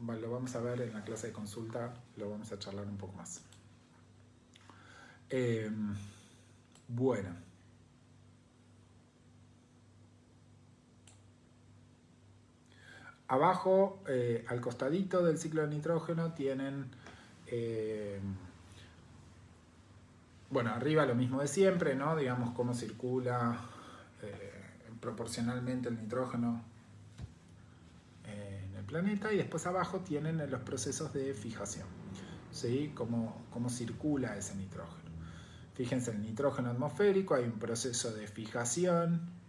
Lo vamos a ver en la clase de consulta, lo vamos a charlar un poco más. Bueno. Abajo, al costadito del ciclo de nitrógeno, tienen, bueno, arriba lo mismo de siempre, ¿no? Digamos cómo circula proporcionalmente el nitrógeno en el planeta, y después abajo tienen los procesos de fijación, ¿sí? Cómo circula ese nitrógeno. Fíjense, el nitrógeno atmosférico, hay un proceso de fijación.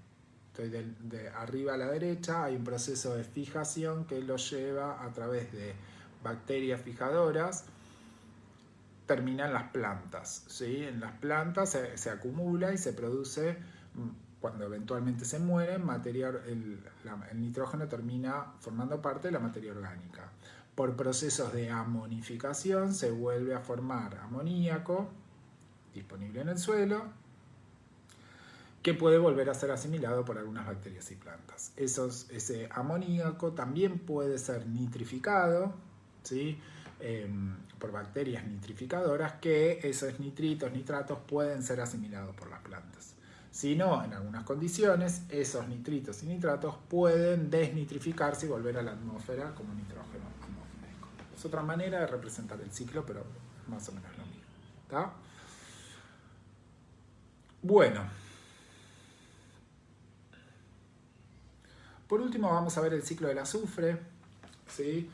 Estoy de arriba a la derecha, hay un proceso de fijación que lo lleva a través de bacterias fijadoras, termina en las plantas, ¿sí? En las plantas se acumula y se produce, cuando eventualmente se muere, el nitrógeno termina formando parte de la materia orgánica. Por procesos de amonificación se vuelve a formar amoníaco, disponible en el suelo, que puede volver a ser asimilado por algunas bacterias y plantas. Ese amoníaco también puede ser nitrificado, ¿sí? Por bacterias nitrificadoras, que esos nitritos, nitratos pueden ser asimilados por las plantas. Si no, en algunas condiciones, esos nitritos y nitratos pueden desnitrificarse y volver a la atmósfera como nitrógeno atmosférico. Es otra manera de representar el ciclo, pero más o menos lo mismo. ¿Está? Bueno. Por último vamos a ver el ciclo del azufre, ¿sí?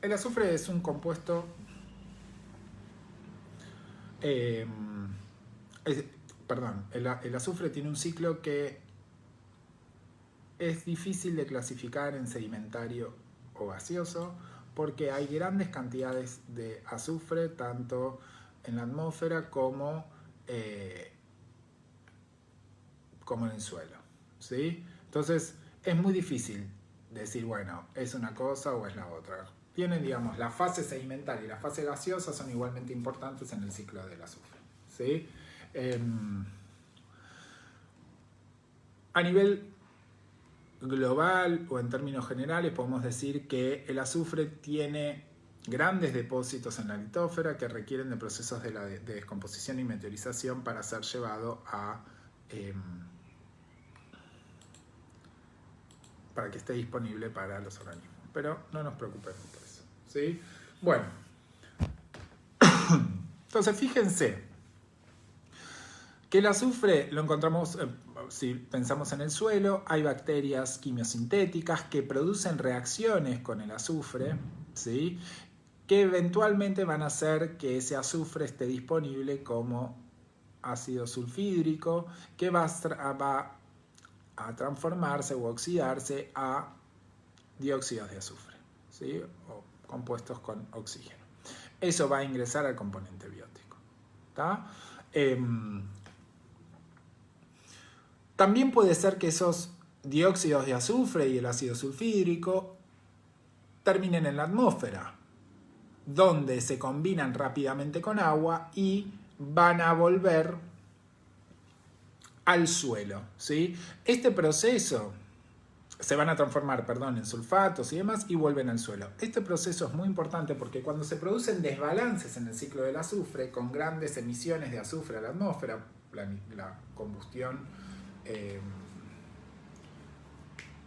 El azufre es un compuesto, el azufre tiene un ciclo que es difícil de clasificar en sedimentario o gaseoso, porque hay grandes cantidades de azufre tanto en la atmósfera como en el suelo, ¿sí? Entonces es muy difícil decir, bueno, es una cosa o es la otra. Tienen, digamos, la fase sedimentaria y la fase gaseosa son igualmente importantes en el ciclo del azufre, ¿sí? A nivel global o en términos generales podemos decir que el azufre tiene grandes depósitos en la litósfera que requieren de procesos de descomposición y meteorización para ser llevado para que esté disponible para los organismos. Pero no nos preocupemos por eso, ¿sí? Bueno, entonces fíjense que el azufre lo encontramos, si pensamos en el suelo, hay bacterias quimiosintéticas que producen reacciones con el azufre, ¿sí? Que eventualmente van a hacer que ese azufre esté disponible como ácido sulfídrico, que va a transformarse o oxidarse a dióxidos de azufre, ¿sí? O compuestos con oxígeno. Eso va a ingresar al componente biótico, ¿tá? También puede ser que esos dióxidos de azufre y el ácido sulfídrico terminen en la atmósfera, donde se combinan rápidamente con agua y van a volver al suelo, ¿sí? Este proceso se van a transformar, en sulfatos y demás y vuelven al suelo. Este proceso es muy importante porque cuando se producen desbalances en el ciclo del azufre, con grandes emisiones de azufre a la atmósfera, la combustión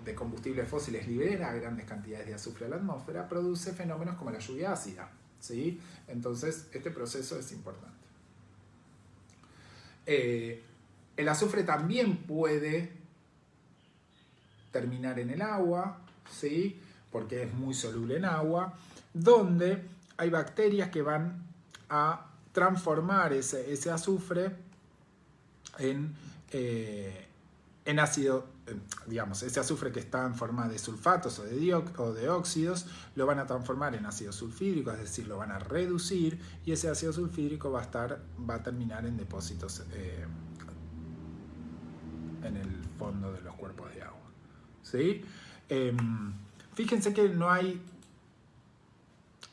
de combustibles fósiles libera grandes cantidades de azufre a la atmósfera, produce fenómenos como la lluvia ácida, ¿sí? Entonces, este proceso es importante. El azufre también puede terminar en el agua, ¿sí? Porque es muy soluble en agua, donde hay bacterias que van a transformar ese azufre en ácido, digamos, ese azufre que está en forma de sulfatos o de óxidos, lo van a transformar en ácido sulfídrico, es decir, lo van a reducir, y ese ácido sulfídrico va a terminar en depósitos en el fondo de los cuerpos de agua, ¿sí? Fíjense que no hay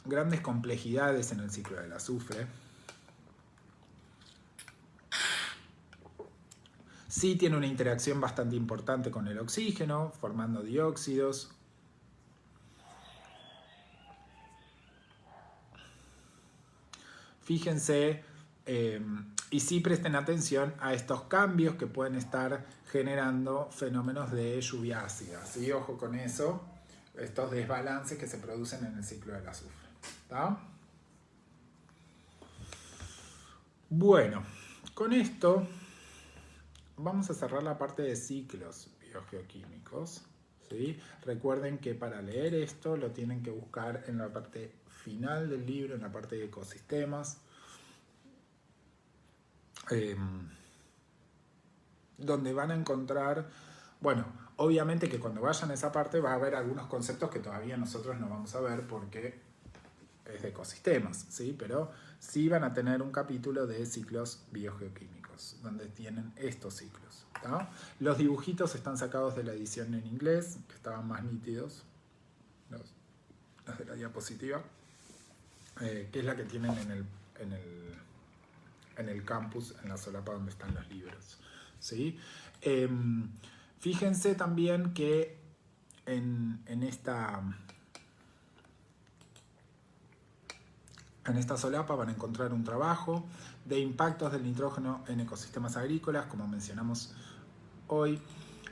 grandes complejidades en el ciclo del azufre, Sí tiene una interacción bastante importante con el oxígeno, formando dióxidos. Fíjense y sí presten atención a estos cambios que pueden estar generando fenómenos de lluvia ácida. ¿Sí? Ojo con eso, estos desbalances que se producen en el ciclo del azufre. ¿Tá? Bueno, con esto vamos a cerrar la parte de ciclos biogeoquímicos. ¿Sí? Recuerden que para leer esto lo tienen que buscar en la parte final del libro, en la parte de ecosistemas, donde van a encontrar, bueno, obviamente que cuando vayan a esa parte va a haber algunos conceptos que todavía nosotros no vamos a ver porque es de ecosistemas, ¿sí? Pero sí van a tener un capítulo de ciclos biogeoquímicos, donde tienen estos ciclos. ¿Tá? Los dibujitos están sacados de la edición en inglés, que estaban más nítidos, los de la diapositiva, que es la que tienen en el campus, en la solapa donde están los libros. ¿Sí? Fíjense también que en esta solapa van a encontrar un trabajo de impactos del nitrógeno en ecosistemas agrícolas, como mencionamos hoy.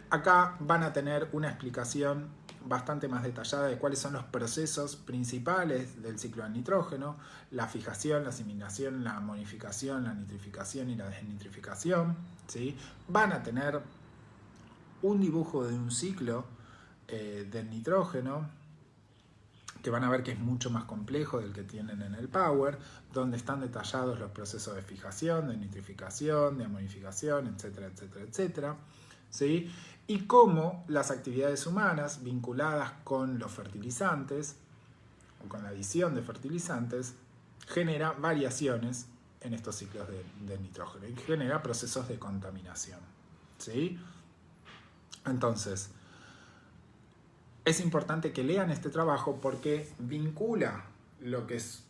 Acá van a tener una explicación bastante más detallada de cuáles son los procesos principales del ciclo del nitrógeno, la fijación, la asimilación, la amonificación, la nitrificación y la desnitrificación. ¿Sí? Van a tener un dibujo de un ciclo del nitrógeno, que van a ver que es mucho más complejo del que tienen en el Power, donde están detallados los procesos de fijación, de nitrificación, de amonificación, etcétera, etcétera, etcétera. ¿Sí? Y cómo las actividades humanas vinculadas con los fertilizantes, o con la adición de fertilizantes, genera variaciones en estos ciclos de nitrógeno y genera procesos de contaminación. ¿Sí? Entonces, es importante que lean este trabajo porque vincula lo que es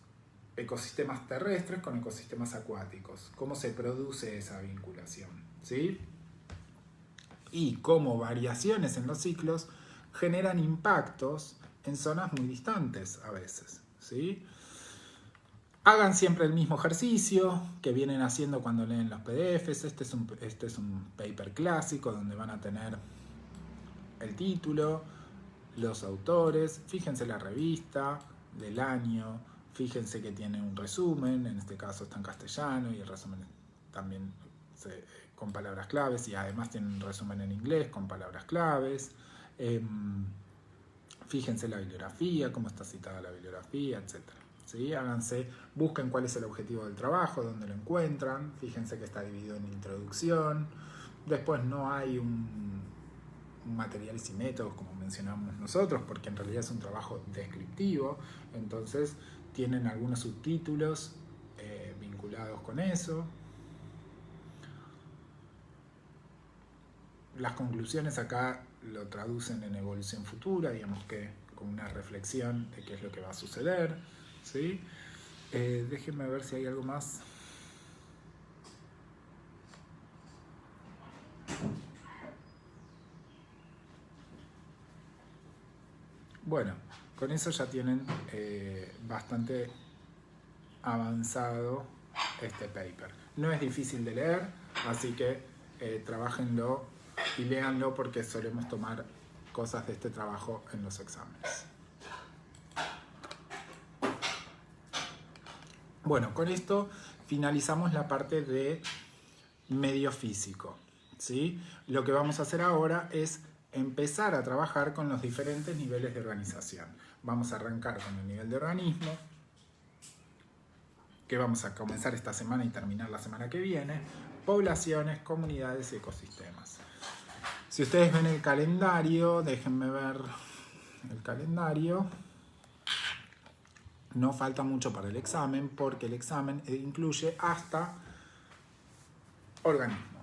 ecosistemas terrestres con ecosistemas acuáticos. Cómo se produce esa vinculación, ¿sí? Y cómo variaciones en los ciclos generan impactos en zonas muy distantes a veces, ¿sí? Hagan siempre el mismo ejercicio que vienen haciendo cuando leen los PDFs. Este es un paper clásico donde van a tener el título, los autores, fíjense la revista del año, fíjense que tiene un resumen, en este caso está en castellano y el resumen también con palabras claves, y además tiene un resumen en inglés con palabras claves. Fíjense la bibliografía, cómo está citada la bibliografía, etc. ¿Sí? Busquen cuál es el objetivo del trabajo, dónde lo encuentran, fíjense que está dividido en introducción, después no hay un materiales y métodos como mencionamos nosotros, porque en realidad es un trabajo descriptivo, entonces tienen algunos subtítulos vinculados con eso. Las conclusiones acá lo traducen en evolución futura, digamos que con una reflexión de qué es lo que va a suceder, ¿sí? Déjenme ver si hay algo más. Bueno, con eso ya tienen bastante avanzado este paper. No es difícil de leer, así que trabájenlo y léanlo porque solemos tomar cosas de este trabajo en los exámenes. Bueno, con esto finalizamos la parte de medio físico, ¿sí? Lo que vamos a hacer ahora es empezar a trabajar con los diferentes niveles de organización. Vamos a arrancar con el nivel de organismo, que vamos a comenzar esta semana y terminar la semana que viene, poblaciones, comunidades y ecosistemas. Si ustedes ven el calendario, déjenme ver el calendario. No falta mucho para el examen, porque el examen incluye hasta organismo.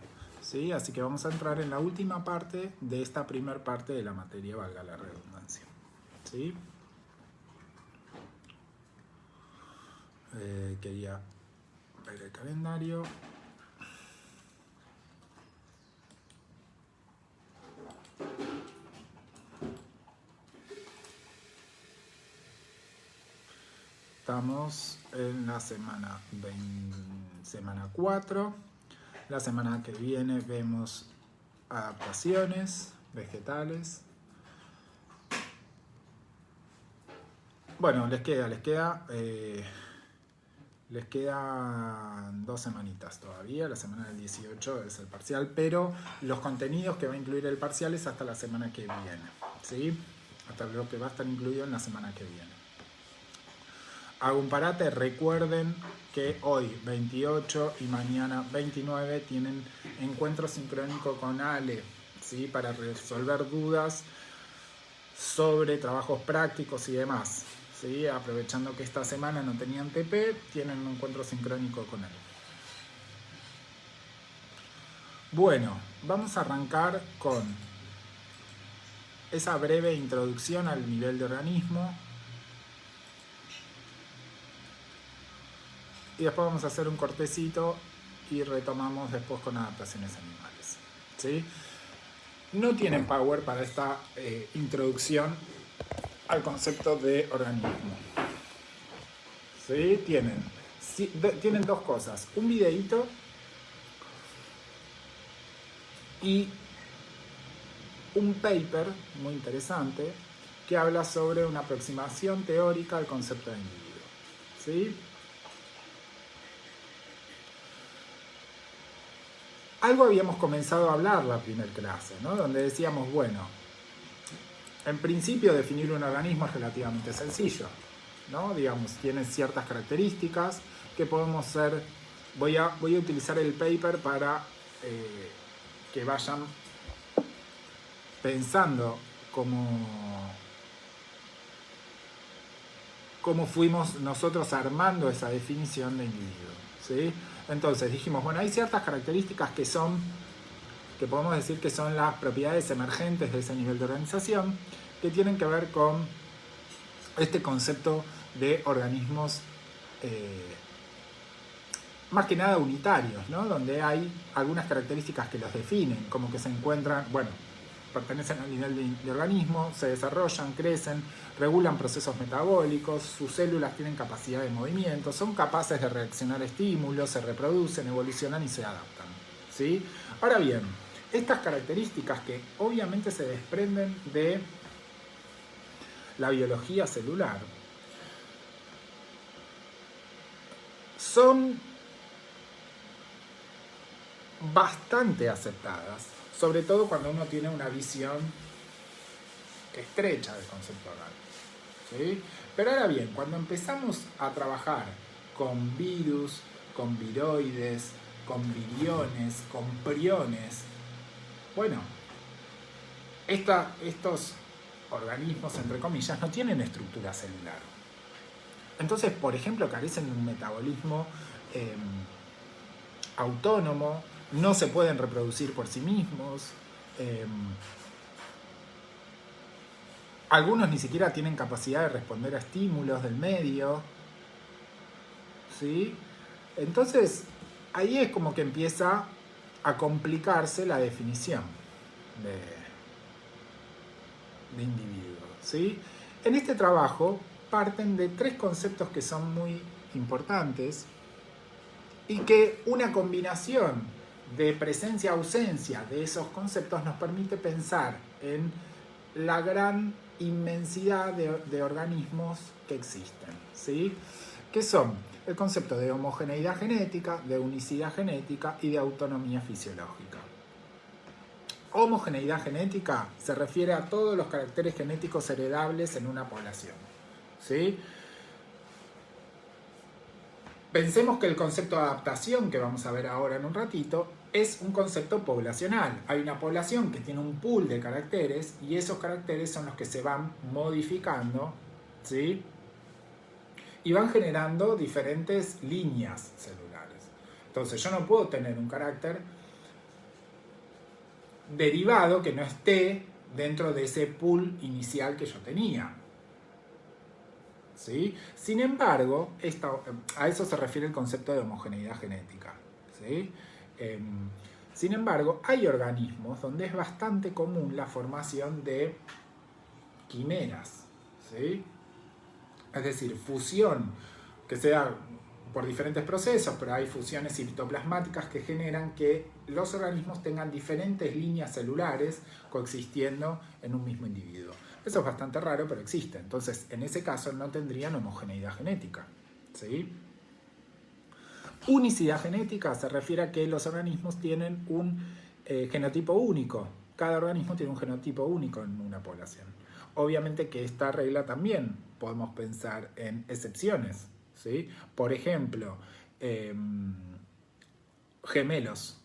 ¿Sí? Así que vamos a entrar en la última parte de esta primera parte de la materia, valga la redundancia. ¿Sí? Quería ver el calendario. estamos en la semana 4. La semana que viene vemos adaptaciones vegetales. Bueno, les quedan 2 semanitas todavía. La semana del 18 es el parcial, pero los contenidos que va a incluir el parcial es hasta la semana que viene, ¿sí? Hasta lo que va a estar incluido en la semana que viene. Hago un parate, recuerden que hoy 28 y mañana 29 tienen encuentro sincrónico con Ale, ¿sí? Para resolver dudas sobre trabajos prácticos y demás, ¿sí? Aprovechando que esta semana no tenían TP, tienen un encuentro sincrónico con él. Bueno, vamos a arrancar con esa breve introducción al nivel de organismo. Y después vamos a hacer un cortecito y retomamos después con adaptaciones animales, ¿sí? No tienen power para esta introducción al concepto de organismo, ¿sí? Tienen 2 cosas, un videíto y un paper muy interesante que habla sobre una aproximación teórica al concepto de individuo, ¿sí? Algo habíamos comenzado a hablar la primera clase, ¿no? Donde decíamos, bueno, en principio definir un organismo es relativamente sencillo, ¿no? Digamos, tiene ciertas características que podemos ser... Voy a utilizar el paper para que vayan pensando cómo fuimos nosotros armando esa definición de individuo, ¿sí? Entonces dijimos, bueno, hay ciertas características que podemos decir que son las propiedades emergentes de ese nivel de organización, que tienen que ver con este concepto de organismos más que nada unitarios, ¿no? Donde hay algunas características que los definen, como que se encuentran, bueno, pertenecen al nivel de organismo, se desarrollan, crecen, regulan procesos metabólicos, sus células tienen capacidad de movimiento, son capaces de reaccionar a estímulos, se reproducen, evolucionan y se adaptan, ¿sí? Ahora bien, estas características que obviamente se desprenden de la biología celular son bastante aceptadas, sobre todo cuando uno tiene una visión estrecha del concepto orgánico, ¿sí? Pero ahora bien, cuando empezamos a trabajar con virus, con viroides, con viriones, con priones, bueno, estos organismos, entre comillas, no tienen estructura celular. Entonces, por ejemplo, carecen de un metabolismo autónomo, no se pueden reproducir por sí mismos, algunos ni siquiera tienen capacidad de responder a estímulos del medio, ¿sí? Entonces, ahí es como que empieza a complicarse la definición de individuo, ¿sí? En este trabajo parten de 3 conceptos que son muy importantes y que una combinación de presencia-ausencia de esos conceptos nos permite pensar en la gran inmensidad de organismos que existen, ¿sí? Que son el concepto de homogeneidad genética, de unicidad genética y de autonomía fisiológica. Homogeneidad genética se refiere a todos los caracteres genéticos heredables en una población, ¿sí? Pensemos que el concepto de adaptación, que vamos a ver ahora en un ratito, es un concepto poblacional. Hay una población que tiene un pool de caracteres y esos caracteres son los que se van modificando, ¿sí? Y van generando diferentes líneas celulares. Entonces yo no puedo tener un carácter derivado que no esté dentro de ese pool inicial que yo tenía, ¿sí? Sin embargo, a eso se refiere el concepto de homogeneidad genética, ¿sí? Sin embargo, hay organismos donde es bastante común la formación de quimeras, ¿sí? Es decir, fusión que sea por diferentes procesos, pero hay fusiones citoplasmáticas que generan que los organismos tengan diferentes líneas celulares coexistiendo en un mismo individuo. Eso es bastante raro, pero existe. Entonces, en ese caso no tendrían homogeneidad genética. ¿Sí? Unicidad genética se refiere a que los organismos tienen un genotipo único. Cada organismo tiene un genotipo único en una población. Obviamente que esta regla también podemos pensar en excepciones. ¿Sí? Por ejemplo, gemelos.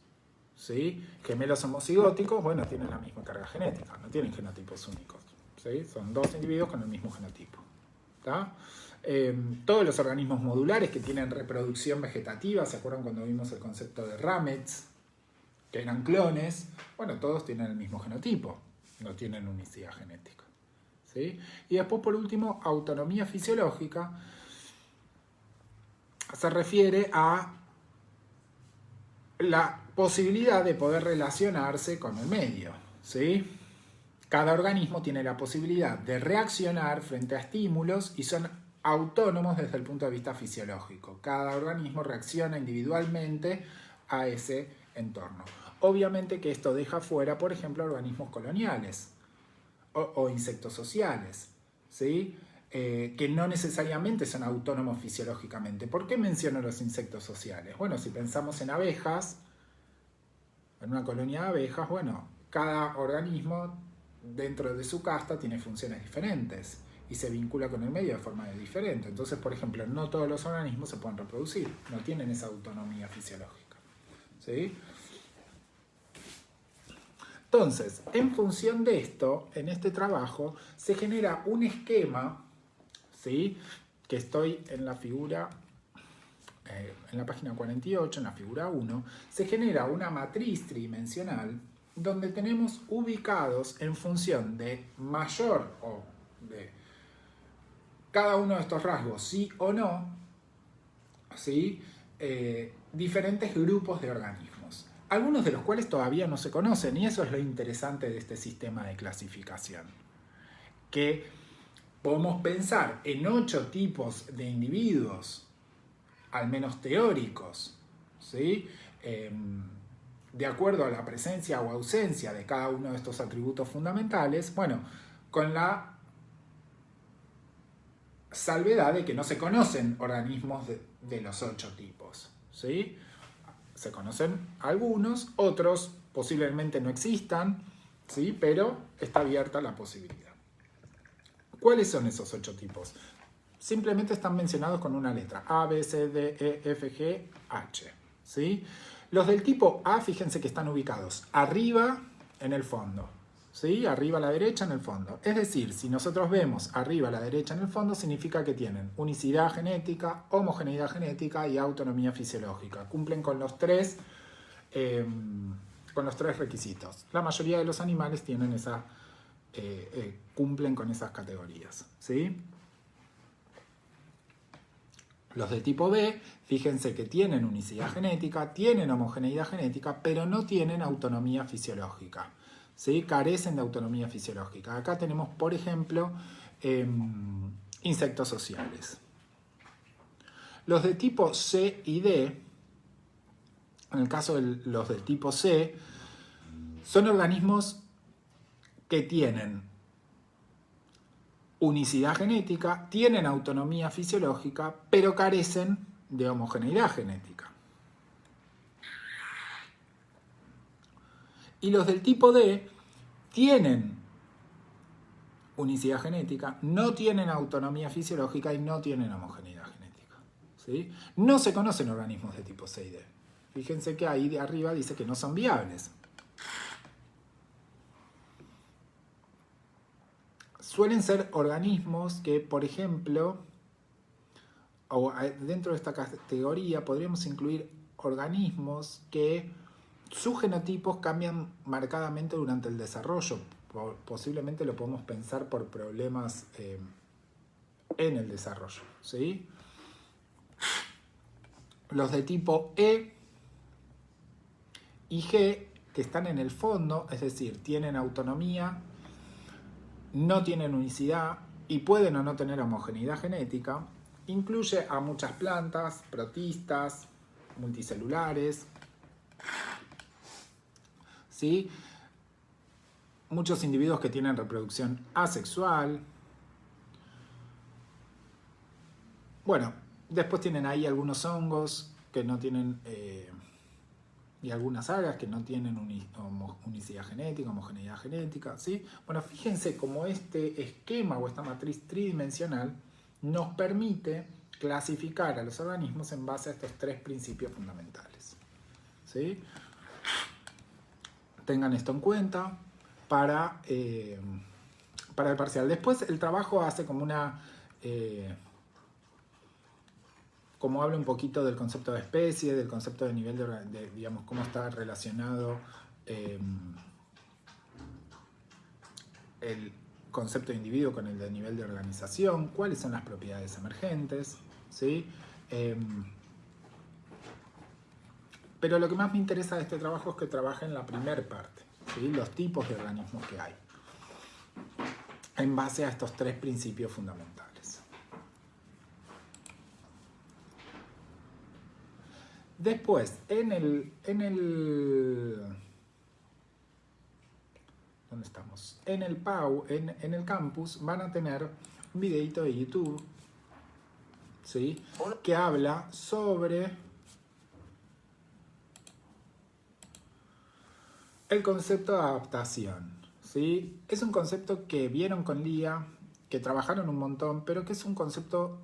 ¿Sí? Gemelos homocigóticos, bueno, tienen la misma carga genética, no tienen genotipos únicos. ¿Sí? Son dos individuos con el mismo genotipo. ¿Tá? Todos los organismos modulares que tienen reproducción vegetativa, ¿se acuerdan cuando vimos el concepto de ramets? Que eran clones, bueno, todos tienen el mismo genotipo, no tienen unicidad genética. ¿Sí? Y después, por último, autonomía fisiológica se refiere a la posibilidad de poder relacionarse con el medio. ¿Sí? Cada organismo tiene la posibilidad de reaccionar frente a estímulos y son autónomos desde el punto de vista fisiológico. Cada organismo reacciona individualmente a ese entorno. Obviamente que esto deja fuera, por ejemplo, organismos coloniales o insectos sociales, ¿sí? Que no necesariamente son autónomos fisiológicamente. ¿Por qué menciono los insectos sociales? Bueno, si pensamos en abejas, en una colonia de abejas, bueno, cada organismo dentro de su casta tiene funciones diferentes y se vincula con el medio de forma diferente. Entonces, por ejemplo, no todos los organismos se pueden reproducir, no tienen esa autonomía fisiológica. ¿Sí? Entonces, en función de esto, en este trabajo, se genera un esquema, ¿sí? Que estoy en la figura, en la página 48, en la figura 1, se genera una matriz tridimensional donde tenemos ubicados en función de mayor o de cada uno de estos rasgos, sí o no, ¿sí? Diferentes grupos de organismos, algunos de los cuales todavía no se conocen, y eso es lo interesante de este sistema de clasificación, que podemos pensar en 8 tipos de individuos, al menos teóricos, ¿sí? De acuerdo a la presencia o ausencia de cada uno de estos atributos fundamentales, bueno, con la salvedad de que no se conocen organismos de los 8 tipos, ¿sí? Se conocen algunos, otros posiblemente no existan, ¿sí? Pero está abierta la posibilidad. ¿Cuáles son esos 8 tipos? Simplemente están mencionados con una letra, A, B, C, D, E, F, G, H, ¿sí? Los del tipo A, fíjense que están ubicados arriba en el fondo, ¿sí? Arriba a la derecha en el fondo. Es decir, si nosotros vemos arriba a la derecha en el fondo, significa que tienen unicidad genética, homogeneidad genética y autonomía fisiológica. Cumplen con los tres requisitos. La mayoría de los animales tienen cumplen con esas categorías, ¿sí? Los de tipo B, fíjense que tienen unicidad genética, tienen homogeneidad genética, pero no tienen autonomía fisiológica, ¿sí? Carecen de autonomía fisiológica. Acá tenemos, por ejemplo, insectos sociales. Los de tipo C y D, en el caso de los de tipo C, son organismos que tienen unicidad genética, tienen autonomía fisiológica, pero carecen de homogeneidad genética. Y los del tipo D tienen unicidad genética, no tienen autonomía fisiológica y no tienen homogeneidad genética, ¿sí? No se conocen organismos de tipo C y D. Fíjense que ahí de arriba dice que no son viables. Suelen ser organismos que, por ejemplo, o dentro de esta categoría podríamos incluir organismos que sus genotipos cambian marcadamente durante el desarrollo. Posiblemente lo podemos pensar por problemas en el desarrollo, ¿sí? Los de tipo E y G, que están en el fondo, es decir, tienen autonomía, no tienen unicidad y pueden o no tener homogeneidad genética, incluye a muchas plantas, protistas, multicelulares, ¿sí? Muchos individuos que tienen reproducción asexual. Bueno, después tienen ahí algunos hongos que no tienen, y algunas algas que no tienen unicidad genética, homogeneidad genética, ¿sí? Bueno, fíjense cómo este esquema o esta matriz tridimensional nos permite clasificar a los organismos en base a estos tres principios fundamentales, ¿sí? Tengan esto en cuenta para el parcial. Después el trabajo hace como una... como habla un poquito del concepto de especie, del concepto de nivel de digamos, cómo está relacionado el concepto de individuo con el de nivel de organización, cuáles son las propiedades emergentes, ¿sí? Pero lo que más me interesa de este trabajo es que trabaje en la primera parte, ¿sí? Los tipos de organismos que hay, en base a estos tres principios fundamentales. Después, ¿dónde estamos? En el PAU, en el campus, van a tener un videito de YouTube, ¿sí? Que habla sobre el concepto de adaptación, ¿sí? Es un concepto que vieron con Lía, que trabajaron un montón, pero que es un concepto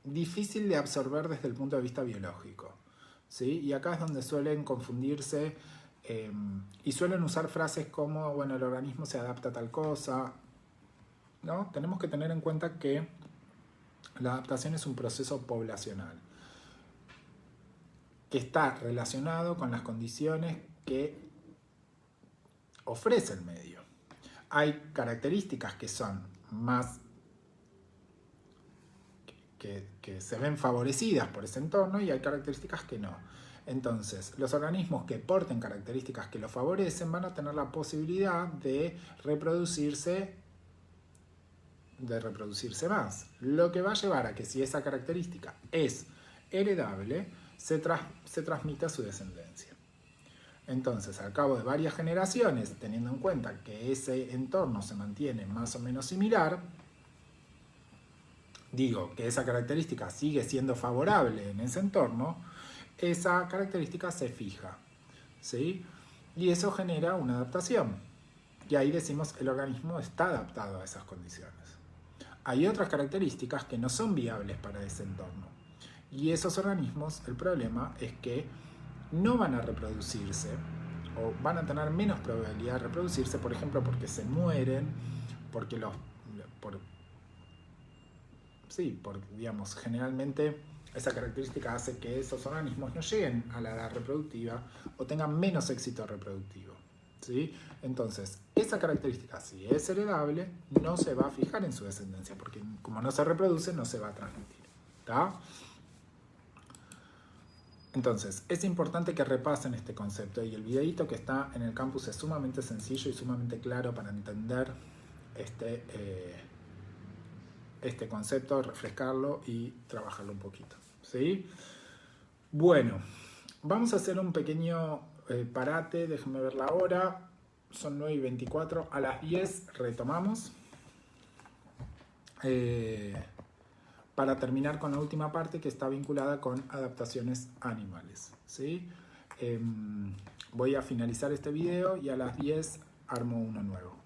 difícil de absorber desde el punto de vista biológico, ¿sí? Y acá es donde suelen confundirse y suelen usar frases como, bueno, el organismo se adapta a tal cosa, ¿no? Tenemos que tener en cuenta que la adaptación es un proceso poblacional que está relacionado con las condiciones que ofrece el medio. Hay características que son más que se ven favorecidas por ese entorno y hay características que no. Entonces, los organismos que porten características que lo favorecen van a tener la posibilidad de reproducirse más. Lo que va a llevar a que si esa característica es heredable, se transmite a su descendencia. Entonces, al cabo de varias generaciones, teniendo en cuenta que ese entorno se mantiene más o menos similar, digo que esa característica sigue siendo favorable en ese entorno, esa característica se fija, ¿sí? Y eso genera una adaptación. Y ahí decimos el organismo está adaptado a esas condiciones. Hay otras características que no son viables para ese entorno. Y esos organismos, el problema es que no van a reproducirse o van a tener menos probabilidad de reproducirse, por ejemplo, porque se mueren, porque digamos, generalmente esa característica hace que esos organismos no lleguen a la edad reproductiva o tengan menos éxito reproductivo, ¿sí? Entonces, esa característica, si es heredable, no se va a fijar en su descendencia, porque como no se reproduce, no se va a transmitir, ¿tá? Entonces, es importante que repasen este concepto y el videito que está en el campus es sumamente sencillo y sumamente claro para entender este concepto, refrescarlo y trabajarlo un poquito, ¿sí? Bueno, vamos a hacer un pequeño parate, déjenme ver la hora, son 9:24, a las 10 retomamos para terminar con la última parte que está vinculada con adaptaciones animales, ¿sí? Voy a finalizar este video y a las 10 armo uno nuevo.